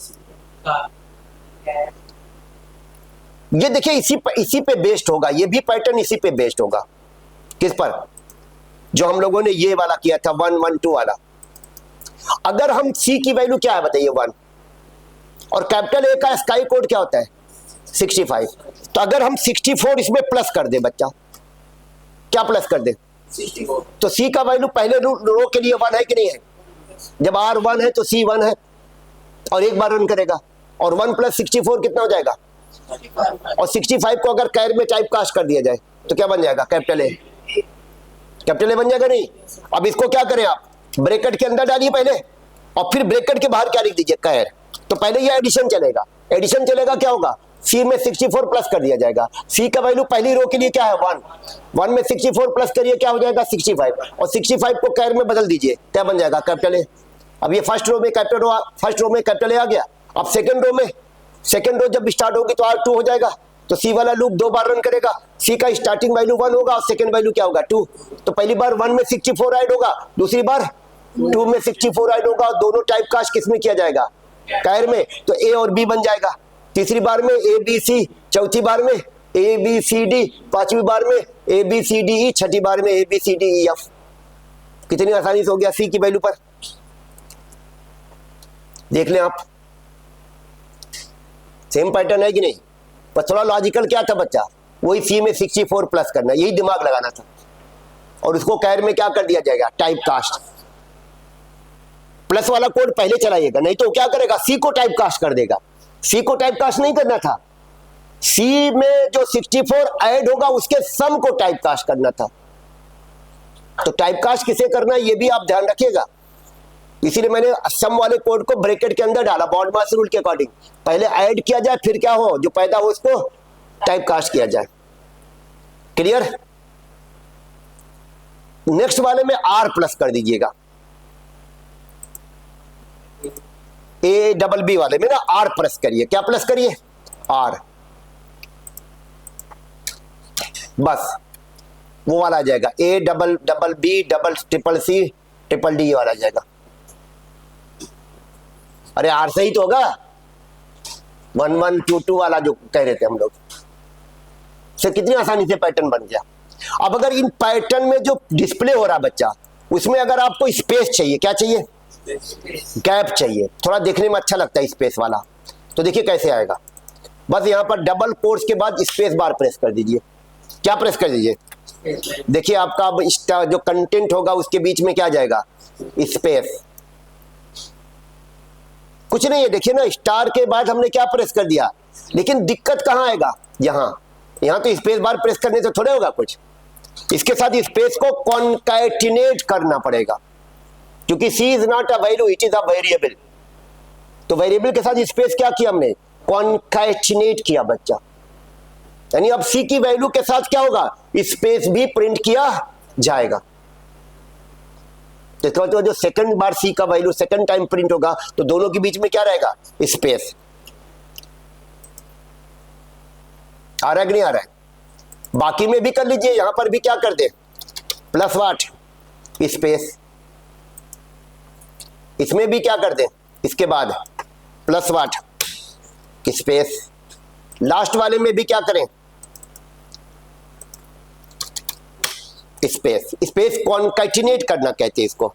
ये देखिए इसी पे बेस्ड होगा, ये भी पैटर्न इसी पे बेस्ड होगा। किस पर, जो हम लोगों ने ये वाला किया था 1 1 2 वाला। अगर हम सी की वैल्यू क्या है बताइए 1, और कैपिटल ए का स्काई कोड क्या होता है 65, तो अगर हम 64 इसमें प्लस कर दे बच्चा, क्या प्लस कर दे 64, तो सी का वैल्यू पहले रो के लिए 1 है कि नहीं है। जब आर 1 है तो सी 1 है और एक बार रन करेगा, और 1 + 64 कितना हो जाएगा, और 65 को अगर कैर में टाइप कास्ट कर दिया जाए तो क्या बन जाएगा, कैपिटल ए बन जाएगा नहीं। अब इसको क्या करें आप, ब्रैकेट के अंदर डालिए पहले, और फिर ब्रैकेट के बाहर क्या लिख दीजिए, कैर। तो पहले ये एडिशन चलेगा, क्या होगा, सी में 64 प्लस कर दिया जाएगा। सी का वैल्यू पहली रो के लिए क्या है 1 में 64 प्लस करिए क्या हो जाएगा 65, और 65 को कैर में बदल दीजिए, क्या बन जाएगा, कैपिटल ए। अब ये फर्स्ट रो में कैपिटल ए आ गया। अब सेकंड रो जब स्टार्ट होगी तो R2 हो जाएगा, तो सी वाला लूप 2 बार रन करेगा। सी का स्टार्टिंग वैल्यू 1 होगा और सेकंड वैल्यू क्या होगा 2। तो पहली बार 1 में 64 ऐड होगा, दूसरी बार 2 में 64 ऐड होगा, और दोनों टाइप कास्ट किस में किया जाएगा, कैर में, तो ए और बी बन जाएगा। तीसरी बार में ए बी सी, चौथी बार में ए बी सी डी, पांचवी बार में ए बी सी डी ई, छठी बार में A B C D E F. कितनी आसानी से हो गया सी की वैल्यू पर, देख लें आप। सेम पैटर्न है कि नहीं, पर थोड़ा लॉजिकल क्या था बच्चा, वही सी में 64 प्लस करना, यही दिमाग लगाना था। और उसको कैर में क्या कर दिया जाएगा, टाइप कास्ट। प्लस वाला कोड पहले चलाइएगा, नहीं तो क्या करेगा, सी को टाइप कास्ट कर देगा। सी को टाइप कास्ट नहीं करना था, सी में जो 64 ऐड होगा उसके सम को टाइप कास्ट करना था। तो टाइप कास्ट किसे करना है ये भी आप ध्यान रखिएगा। इसीलिए मैंने सम वाले कोड को ब्रैकेट के अंदर डाला, बॉड मास रूल के अकॉर्डिंग। पहले ऐड किया जाए, फिर क्या हो, जो पैदा हो उसको टाइप कास्ट किया जाए। क्लियर। नेक्स्ट वाले में आर प्लस कर दीजिएगा, ए डबल बी वाले में ना आर प्लस करिए। क्या प्लस करिए, आर, बस वो वाला आ जाएगा, A double B double triple C triple D वाला आ जाएगा। अरे आर सही तो होगा, 1 1 2 2 वाला जो कह रहे थे हम लोग, से कितनी आसानी से पैटर्न बन गया। अब अगर इन पैटर्न में जो डिस्प्ले हो रहा बच्चा, उसमें अगर आपको स्पेस चाहिए, क्या चाहिए, गैप चाहिए, थोड़ा देखने में अच्छा लगता है स्पेस वाला, तो देखिए कैसे आएगा। बस यहां पर डबल कोट्स के बाद स्पेस बार प्रेस कर दीजिए। क्या प्रेस कर दीजिए, देखिए आपका अब जो कंटेंट होगा उसके बीच में क्या जाएगा, स्पेस। कुछ नहीं है, देखिए ना स्टार के बाद हमने क्या प्रेस कर दिया, लेकिन दिक्कत कहाँ आएगा, यहाँ तो स्पेस बार प्रेस करने से थोड़े होगा कुछ, इसके साथ स्पेस को कॉन्कैटिनेट करना पड़ेगा, क्योंकि c is not a value, it is a variable. तो वेरिएबल के साथ स्पेस क्या किया हमने, कॉन्कैटिनेट किया बच्चा, यानी अब सी की वैल्यू के साथ क्या होगा, स्पेस भी प्रिंट किया जाएगा। इसका मतलब जो सेकंड बार सी का वैल्यू सेकंड टाइम प्रिंट होगा तो दोनों के बीच में क्या रहेगा, स्पेस। आ रहा है कि नहीं आ रहा है? बाकी में भी कर लीजिए, यहां पर भी क्या कर दे, प्लस वाट स्पेस, इसमें भी क्या कर दे, इसके बाद प्लस वाट स्पेस, लास्ट वाले में भी क्या करें, स्पेस। स्पेस कॉन्कैटिनेट करना कहते हैं इसको।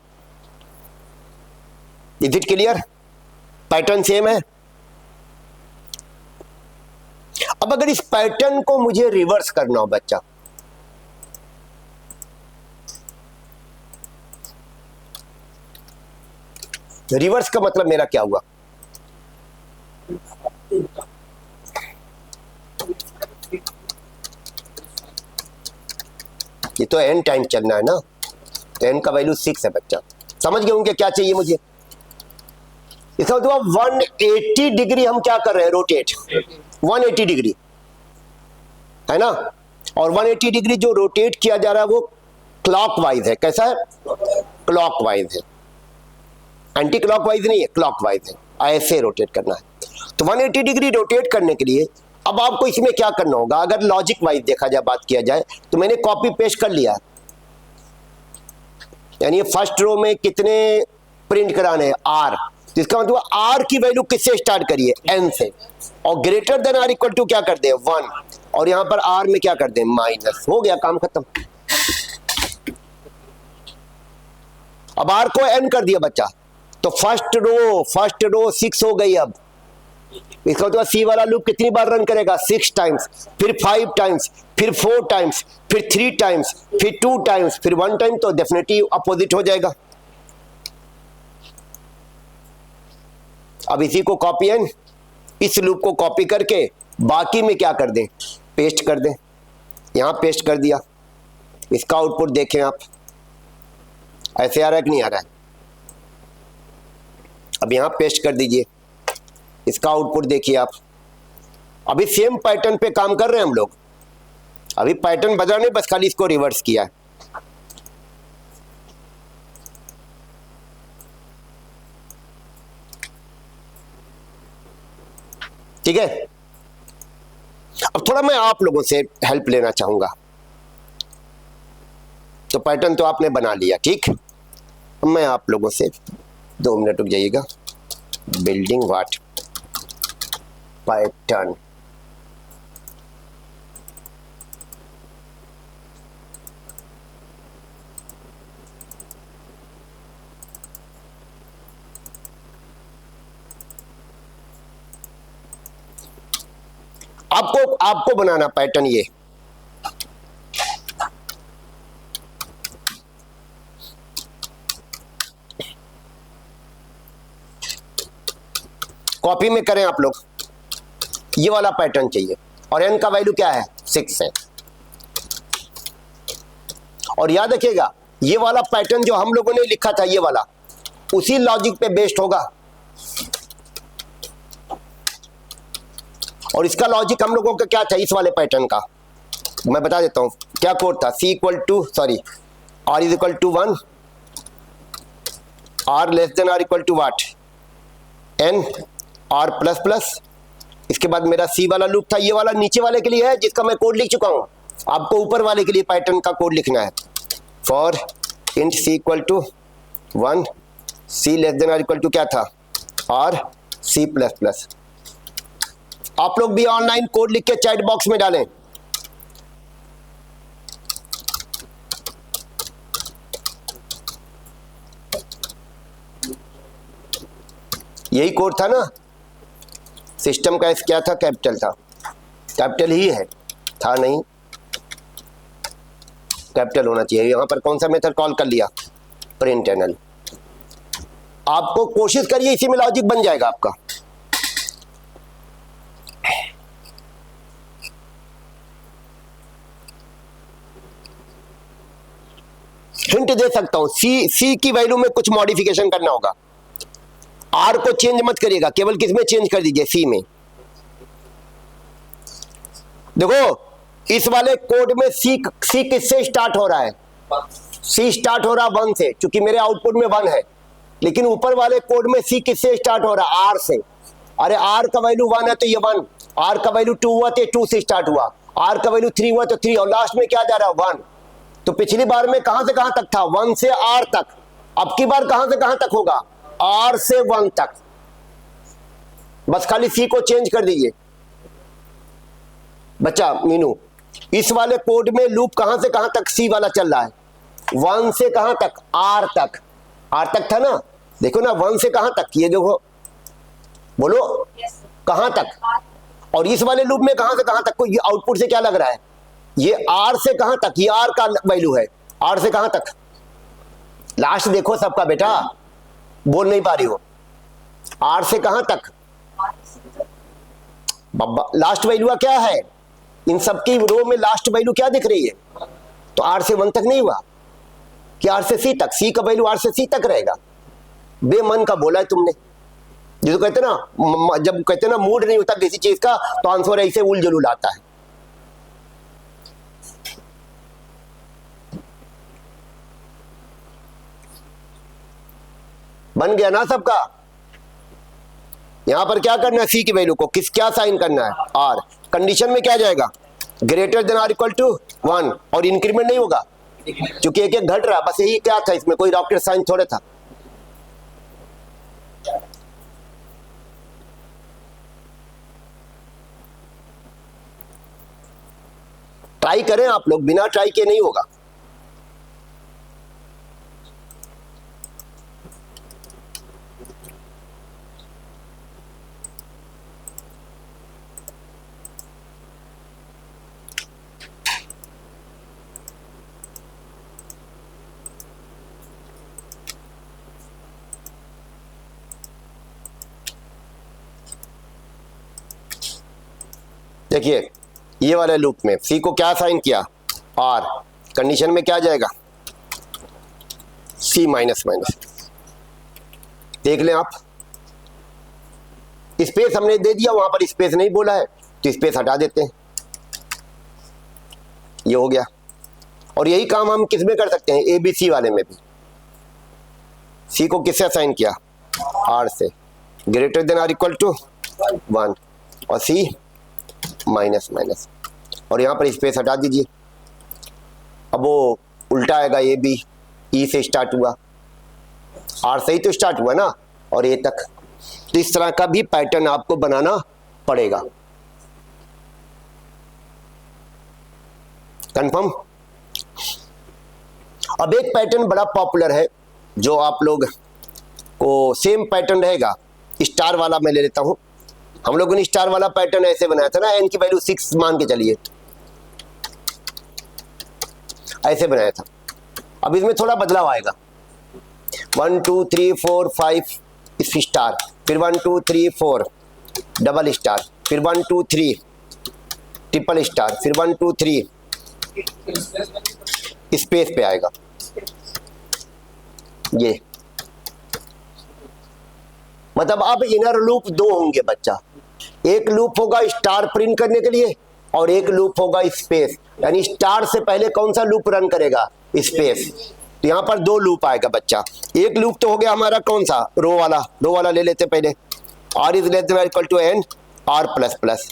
Is it clear? Pattern same है। अब अगर इस पैटर्न को मुझे रिवर्स करना हो बच्चा, रिवर्स का मतलब मेरा क्या हुआ, ये तो n टाइम चलना है ना, तो n का वैल्यू 6 है बच्चा, समझ गए होंगे क्या चाहिए मुझे। इसका मतलब 180 डिग्री हम क्या कर रहे हैं, रोटेट, 180 डिग्री है ना, और 180 डिग्री जो रोटेट किया जा रहा है वो क्लॉकवाइज है। कैसा है, क्लॉकवाइज है, एंटी क्लॉकवाइज नहीं है, क्लॉकवाइज है, ऐसे रोटेट करना है। तो 180 डिग्री रोटेट करने के लिए अब आपको इसमें क्या करना होगा, अगर लॉजिक वाइज देखा जाए, बात किया जाए, तो मैंने कॉपी पेस्ट कर लिया, यानी फर्स्ट रो में कितने प्रिंट कराने हैं, आर, तो इसका मतलब आर की वैल्यू किससे स्टार्ट करिए, एन से, और greater than are equal to क्या कर दे 1, और यहां पर आर में क्या कर दे माइनस, हो गया काम खत्म। अब आर को एन कर दिया बच्चा, तो फर्स्ट रो 6 हो गई। अब इसका मतलब सी वाला लूप कितनी बार रन करेगा, 6 टाइम्स, फिर 5 टाइम्स, फिर 4 टाइम्स, फिर 3 टाइम्स, फिर 2 टाइम्स, फिर 1 टाइम, तो डेफिनेटली अपोजिट हो जाएगा। अब इसी को कॉपी एंड इस लूप को कॉपी करके बाकी में क्या कर दें, पेस्ट कर दें, यहां पेस्ट कर दिया। इसका आउटपुट देखें आप, ऐसे आ रहा है कि नहीं आ रहा है, अब यहां पेस्ट कर दीजिए, इसका आउटपुट देखिए आप। अभी सेम पैटर्न पे काम कर रहे हैं हम लोग, अभी पैटर्न बदला नहीं, बस खाली इसको रिवर्स किया है। ठीक है, अब थोड़ा मैं आप लोगों से हेल्प लेना चाहूंगा। तो पैटर्न तो आपने बना लिया, ठीक, अब मैं आप लोगों से 2 मिनट रुक जाइएगा। बिल्डिंग व्हाट पैटर्न, आपको बनाना पैटर्न ये, कॉपी में करें आप लोग, ये वाला पैटर्न चाहिए, और n का वैल्यू क्या है 6 है। और याद रखिएगा ये वाला पैटर्न जो हम लोगों ने लिखा था, ये वाला उसी लॉजिक पे बेस्ड होगा, और इसका लॉजिक हम लोगों का क्या था, इस वाले पैटर्न का मैं बता देता हूं क्या कोड था, c equal to sorry r is equal to 1, r less than are equal to what n, r plus plus, इसके बाद मेरा सी वाला लूप था, ये वाला नीचे वाले के लिए है जिसका मैं कोड लिख चुका हूं, आपको ऊपर वाले के लिए पैटर्न का कोड लिखना है। For int c equal to 1, c less than are equal to क्या था, आर सी प्लस प्लस। आप लोग भी ऑनलाइन कोड लिख के चैट बॉक्स में डालें। यही कोड था ना, सिस्टम का क्या था, कैपिटल था, कैपिटल ही है, था नहीं, कैपिटल होना चाहिए। यहां पर कौन सा मेथड कॉल कर लिया, प्रिंट एनएल। आपको कोशिश करिए, इसी में लॉजिक बन जाएगा आपका। हिंट दे सकता हूं, सी की वैल्यू में कुछ मॉडिफिकेशन करना होगा। आर को चेंज मत करिएगा, केवल किस में चेंज कर दीजिए, सी में। देखो इस वाले कोड में सी किससे स्टार्ट हो रहा है? सी स्टार्ट हो रहा 1 से, क्योंकि मेरे आउटपुट में 1 है। लेकिन ऊपर वाले कोड में सी किससे स्टार्ट हो रहा है? आर से। अरे आर का वैल्यू 1 है तो ये 1, आर का वैल्यू 2 हुआ तो 2 से स्टार्ट हुआ, आर का वैल्यू 3 हुआ तो 3, और लास्ट में क्या जा रहा है? 1। तो पिछली बार में कहां से कहां तक था? 1 से आर तक। अब की बार कहां से कहां तक होगा? आर से 1 तक। बस खाली सी को चेंज कर दीजिए बच्चा। मीनू, इस वाले कोड में लूप कहां से कहां तक सी वाला चल रहा है? 1 से कहां तक? आर तक। आर तक था ना? देखो ना, 1 से कहां तक, ये देखो, बोलो कहां तक। और इस वाले लूप में कहां से कहां तक? को ये आउटपुट से क्या लग रहा है? ये आर से कहां तक? ये आर का वैल्यू है, आर से कहां तक? लास्ट देखो सबका बेटा, बोल नहीं पा रही हो। आर से कहां तक? लास्ट वैल्यू क्या है? इन सबकी रो में लास्ट वैल्यू क्या दिख रही है? तो आर से 1 तक नहीं हुआ कि आर से सी तक? सी का वैल्यू आर से सी तक रहेगा। बेमन का बोला है तुमने। जिसको कहते ना, जब कहते ना मूड नहीं होता किसी चीज का, तो आंसर ऐसे उल जलूल आता है। बन गया ना सबका? यहां पर क्या करना है? सी की वैल्यू को क्या साइन करना है? आर। कंडीशन में क्या जाएगा? Greater than are equal to 1, और इंक्रीमेंट नहीं होगा क्योंकि एक एक घट रहा। बस यही क्या था इसमें, कोई रॉकेट साइंस थोड़े था। ट्राई करें आप लोग, बिना ट्राई के नहीं होगा। देखिए ये वाले लूप में सी को क्या साइन किया? आर। कंडीशन में क्या जाएगा? सी माइनस माइनस। देख लें आप, स्पेस हमने दे दिया, वहां पर स्पेस नहीं बोला है तो स्पेस हटा देते हैं। ये हो गया। और यही काम हम किस में कर सकते हैं? एबीसी वाले में भी। सी को किससे साइन किया? आर से। Greater than are equal to 1, और सी माइनस माइनस, और यहां पर स्पेस हटा दीजिए। अब वो उल्टा आएगा, ए बी ई से स्टार्ट हुआ, आर से ही तो स्टार्ट हुआ ना, और ए तक। तो इस तरह का भी पैटर्न आपको बनाना पड़ेगा। कंफर्म? अब एक पैटर्न बड़ा पॉपुलर है जो आप लोग को सेम पैटर्न रहेगा, स्टार वाला मैं ले लेता हूं। हम लोगों ने स्टार वाला पैटर्न ऐसे बनाया था ना, एन की वैल्यू 6 मान के चलिए, ऐसे बनाया था। अब इसमें थोड़ा बदलाव आएगा। 1 2 3 4 5 स्टार, फिर 1 2 3 4 डबल स्टार, फिर 1 2 3 ट्रिपल स्टार, फिर 1 2 3 स्पेस पे आएगा। ये मतलब अब इनर लूप 2 होंगे बच्चा। एक लूप होगा स्टार प्रिंट करने के लिए, और एक लूप होगा स्पेस, यानी स्टार से पहले कौन सा लूप रन करेगा? स्पेस। तो यहां पर 2 लूप आएगा बच्चा। एक लूप तो हो गया हमारा कौन सा? रो वाला ले लेते पहले। R is less than equal to n r plus plus.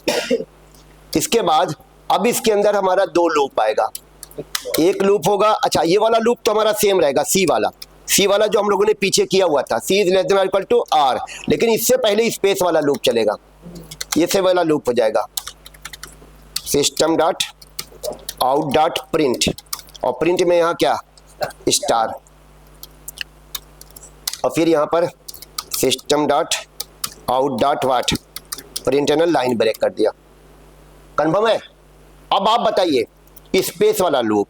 इसके बाद अब इसके अंदर हमारा 2 लूप आएगा। एक लूप होगा, अच्छा ये वाला लूप तो हमारा सेम रहेगा, सी वाला जो हम लोगों ने पीछे किया हुआ था, c is less than equal to r, लेकिन इससे पहले स्पेस वाला लूप चलेगा। ये से वाला लूप हो जाएगा system dot out dot print, और प्रिंट में यहाँ क्या? स्टार, और फिर यहाँ पर system dot out dot what, println line break कर दिया। कन्फर्म है? अब आप बताइए स्पेस वाला loop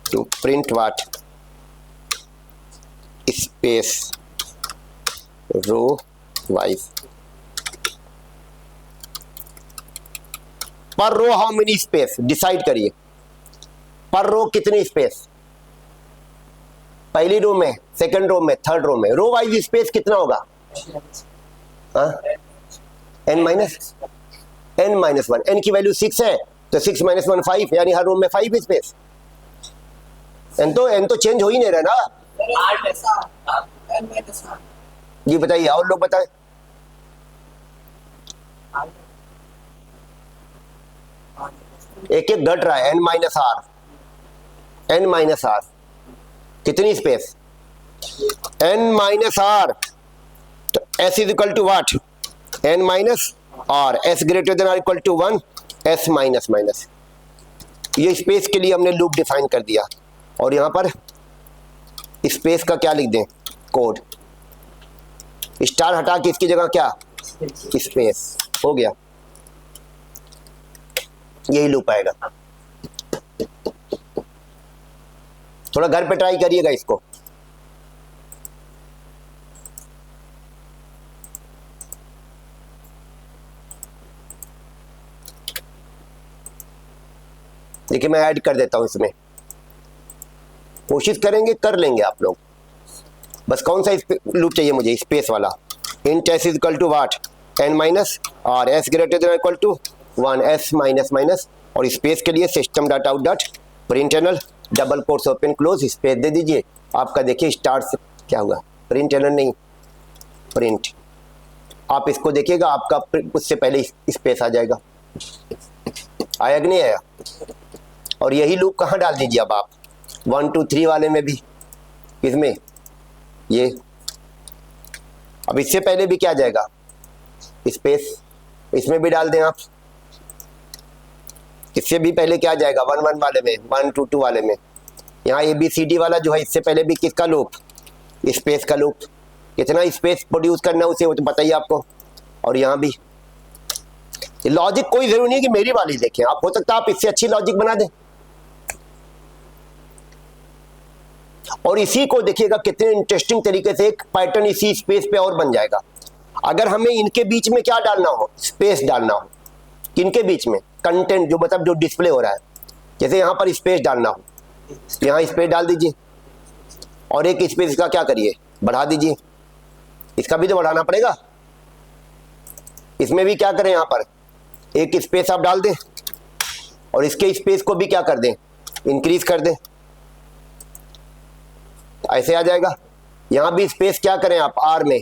to print what, space row wise. पर row how many space, decide करिए। पर रो कितनी स्पेस, पहली रो में, सेकंड रो में, थर्ड रो में, रो वाइज स्पेस कितना होगा? n minus one. n की वैल्यू 6 है तो 6 माइनस 1 5, यानी हर रो में 5 स्पेस। n तो चेंज हो ही नहीं रहा ना। जी बताइए, और लोग बताएं। एक एक घट रहा है, n माइनस आर कितनी स्पेस? n माइनस आर, तो s is equal to what? n minus r, s greater than are equal to 1, s minus minus. ये स्पेस के लिए हमने लूप डिफाइन कर दिया, और यहां पर स्पेस का क्या लिख दें? कोड। स्टार हटा के इसकी जगह क्या? स्पेस। हो गया, यही लूप आएगा। थोड़ा घर पे ट्राई करिएगा इसको। देखिए मैं ऐड कर देता हूं इसमें, कोशिश करेंगे कर लेंगे आप लोग। बस कौन सा लूप चाहिए मुझे? स्पेस वाला। Int s is equal to what? n minus r, s greater than equal to 1, s minus minus, और स्पेस के लिए system dot out dot println double quotes open close space दे दीजिए। आपका देखिए स्टार्ट से क्या हुआ? प्रिंटनल नहीं, प्रिंट। आप इसको देखिएगा, आपका उससे पहले स्पेस आ जाएगा। आया कि नहीं आया? और यही लूप कहाँ डाल दीजिए अब आप? 1 2 3 वाले में भी, इसमें ये। अब इससे पहले भी क्या जाएगा? स्पेस। इसमें भी डाल दें आप। इससे भी पहले क्या जाएगा? 1 1 वाले में, 1 2 2 वाले में। यहाँ ABCD वाला जो है, इससे पहले भी किसका लूप? स्पेस का लूप। कितना स्पेस प्रोड्यूस करना उसे वो तो बताइए आपको। और यहाँ भी लॉजिक कोई जरूरी नहीं कि मेरी वाली देखें आप, हो सकता है आप इससे अच्छी लॉजिक बना दें। और इसी को देखिएगा कितने इंटरेस्टिंग तरीके से एक पैटर्न इसी स्पेस पे और बन जाएगा। अगर हमें इनके बीच में क्या डालना हो? स्पेस डालना हो। किनके बीच में? कंटेंट जो मतलब जो डिस्प्ले हो रहा है, जैसे यहां पर स्पेस डालना हो, यहां स्पेस डाल दीजिए, और एक स्पेस इसका क्या करिए? बढ़ा दीजिए। इसका भी तो बढ़ाना पड़ेगा। इसमें भी क्या करें? यहां पर एक स्पेस आप डाल दें, और इसके स्पेस को भी क्या कर दें? इंक्रीज कर दें। ऐसे आ जाएगा। यहां भी स्पेस क्या करें आप? आर में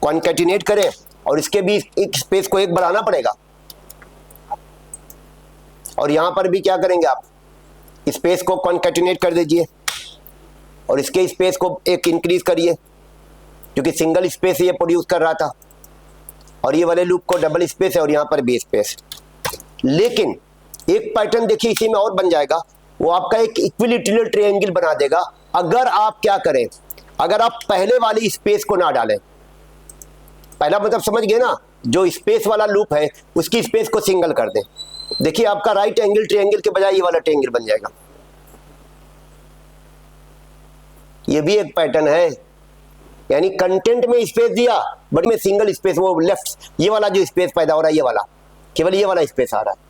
कॉन्कैटिनेट करें, और इसके भी एक स्पेस को एक बढ़ाना पड़ेगा। और यहां पर भी क्या करेंगे आप? स्पेस को कॉन्कैटिनेट कर दीजिए, और इसके स्पेस को एक इंक्रीज करिए, क्योंकि सिंगल स्पेस ये प्रोड्यूस कर रहा था, और ये वाले लूप को डबल स्पेस है, और यहां पर भी स्पेस। लेकिन एक पैटर्न देखिए इसी में और बन जाएगा, वो आपका एक इक्विलैटरल ट्रायंगल बना देगा। अगर आप क्या करें? अगर आप पहले वाली स्पेस को ना डालें, पहला मतलब समझ गए ना, जो स्पेस वाला लूप है उसकी स्पेस को सिंगल कर दें। देखिए आपका राइट एंगल ट्रायंगल के बजाय ये वाला ट्रायंगल बन जाएगा। ये भी एक पैटर्न है, यानी कंटेंट में स्पेस दिया, बट में सिंगल स्पेस, वो लेफ्ट ये वाला जो स्पेस पैदा हो रहा है, ये वाला, केवल ये वाला स्पेस आ रहा है।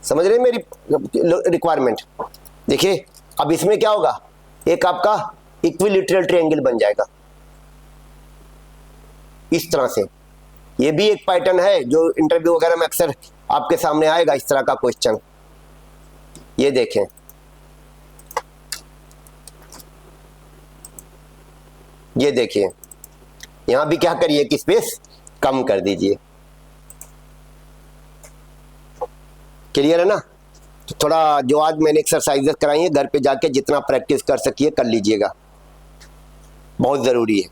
समझ रहे हैं मेरी रिक्वायरमेंट? देखिए अब इसमें क्या होगा? एक आपका इक्विलैटरल ट्रायंगल बन जाएगा इस तरह से। ये भी एक पैटर्न है जो इंटरव्यू वगैरह में अक्सर आपके सामने आएगा, इस तरह का क्वेश्चन। ये देखें, ये देखिए, यहां भी क्या करिए कि स्पेस कम कर दीजिए। क्लियर है ना? तो थोड़ा जो आज मैंने एक्सरसाइजेस कराई है, घर पे जाके जितना प्रैक्टिस कर सकिए कर लीजिएगा, बहुत जरूरी है।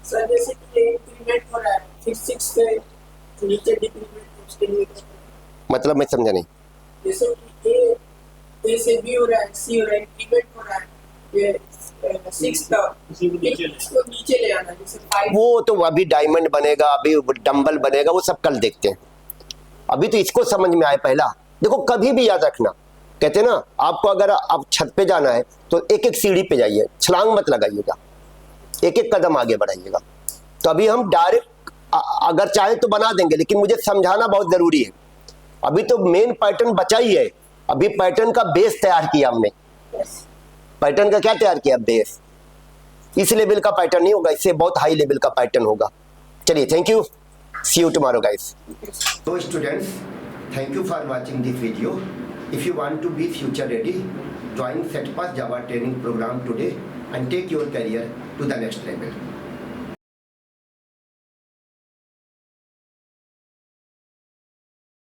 सर जैसे कि इंक्रीमेंट हो रहा है, फिर 6 से नीचे डिक्रीमेंट, उसके लिए मतलब मैं समझा नहीं। जैसे कि ए से बी हो रहा है, सी हो रहा है, इंक्रीमेंट हो रहा है, ये 6 तक इसको नीचे ले आना, जैसे 5। वो तो अभी डायमंड बनेगा, अभी डंबल बनेगा, वो सब कल देखते हैं। अभी तो इसको समझ में आए पहला। देखो कभी भी याद रखना, कहते हैं ना, आपको अगर आप छत पे जाना है तो एक एक सीढ़ी पे जाइए, छलांग मत लगाइएगा, एक एक कदम आगे बढ़ाइएगा। तो अभी हम डायरेक्ट अगर चाहे तो बना देंगे, लेकिन मुझे समझाना बहुत जरूरी है। अभी तो मेन पैटर्न बचा ही है, अभी पैटर्न का बेस तैयार किया हमने। पैटर्न का क्या तैयार किया? बेस। इस लेवल का पैटर्न नहीं होगा, इससे बहुत हाई लेवल का पैटर्न होगा। चलिए, thank you, see you tomorrow guys. तो students, thank you for watching this video. If you want to be future ready, join SETPAS Java training program today and take your career to the next level.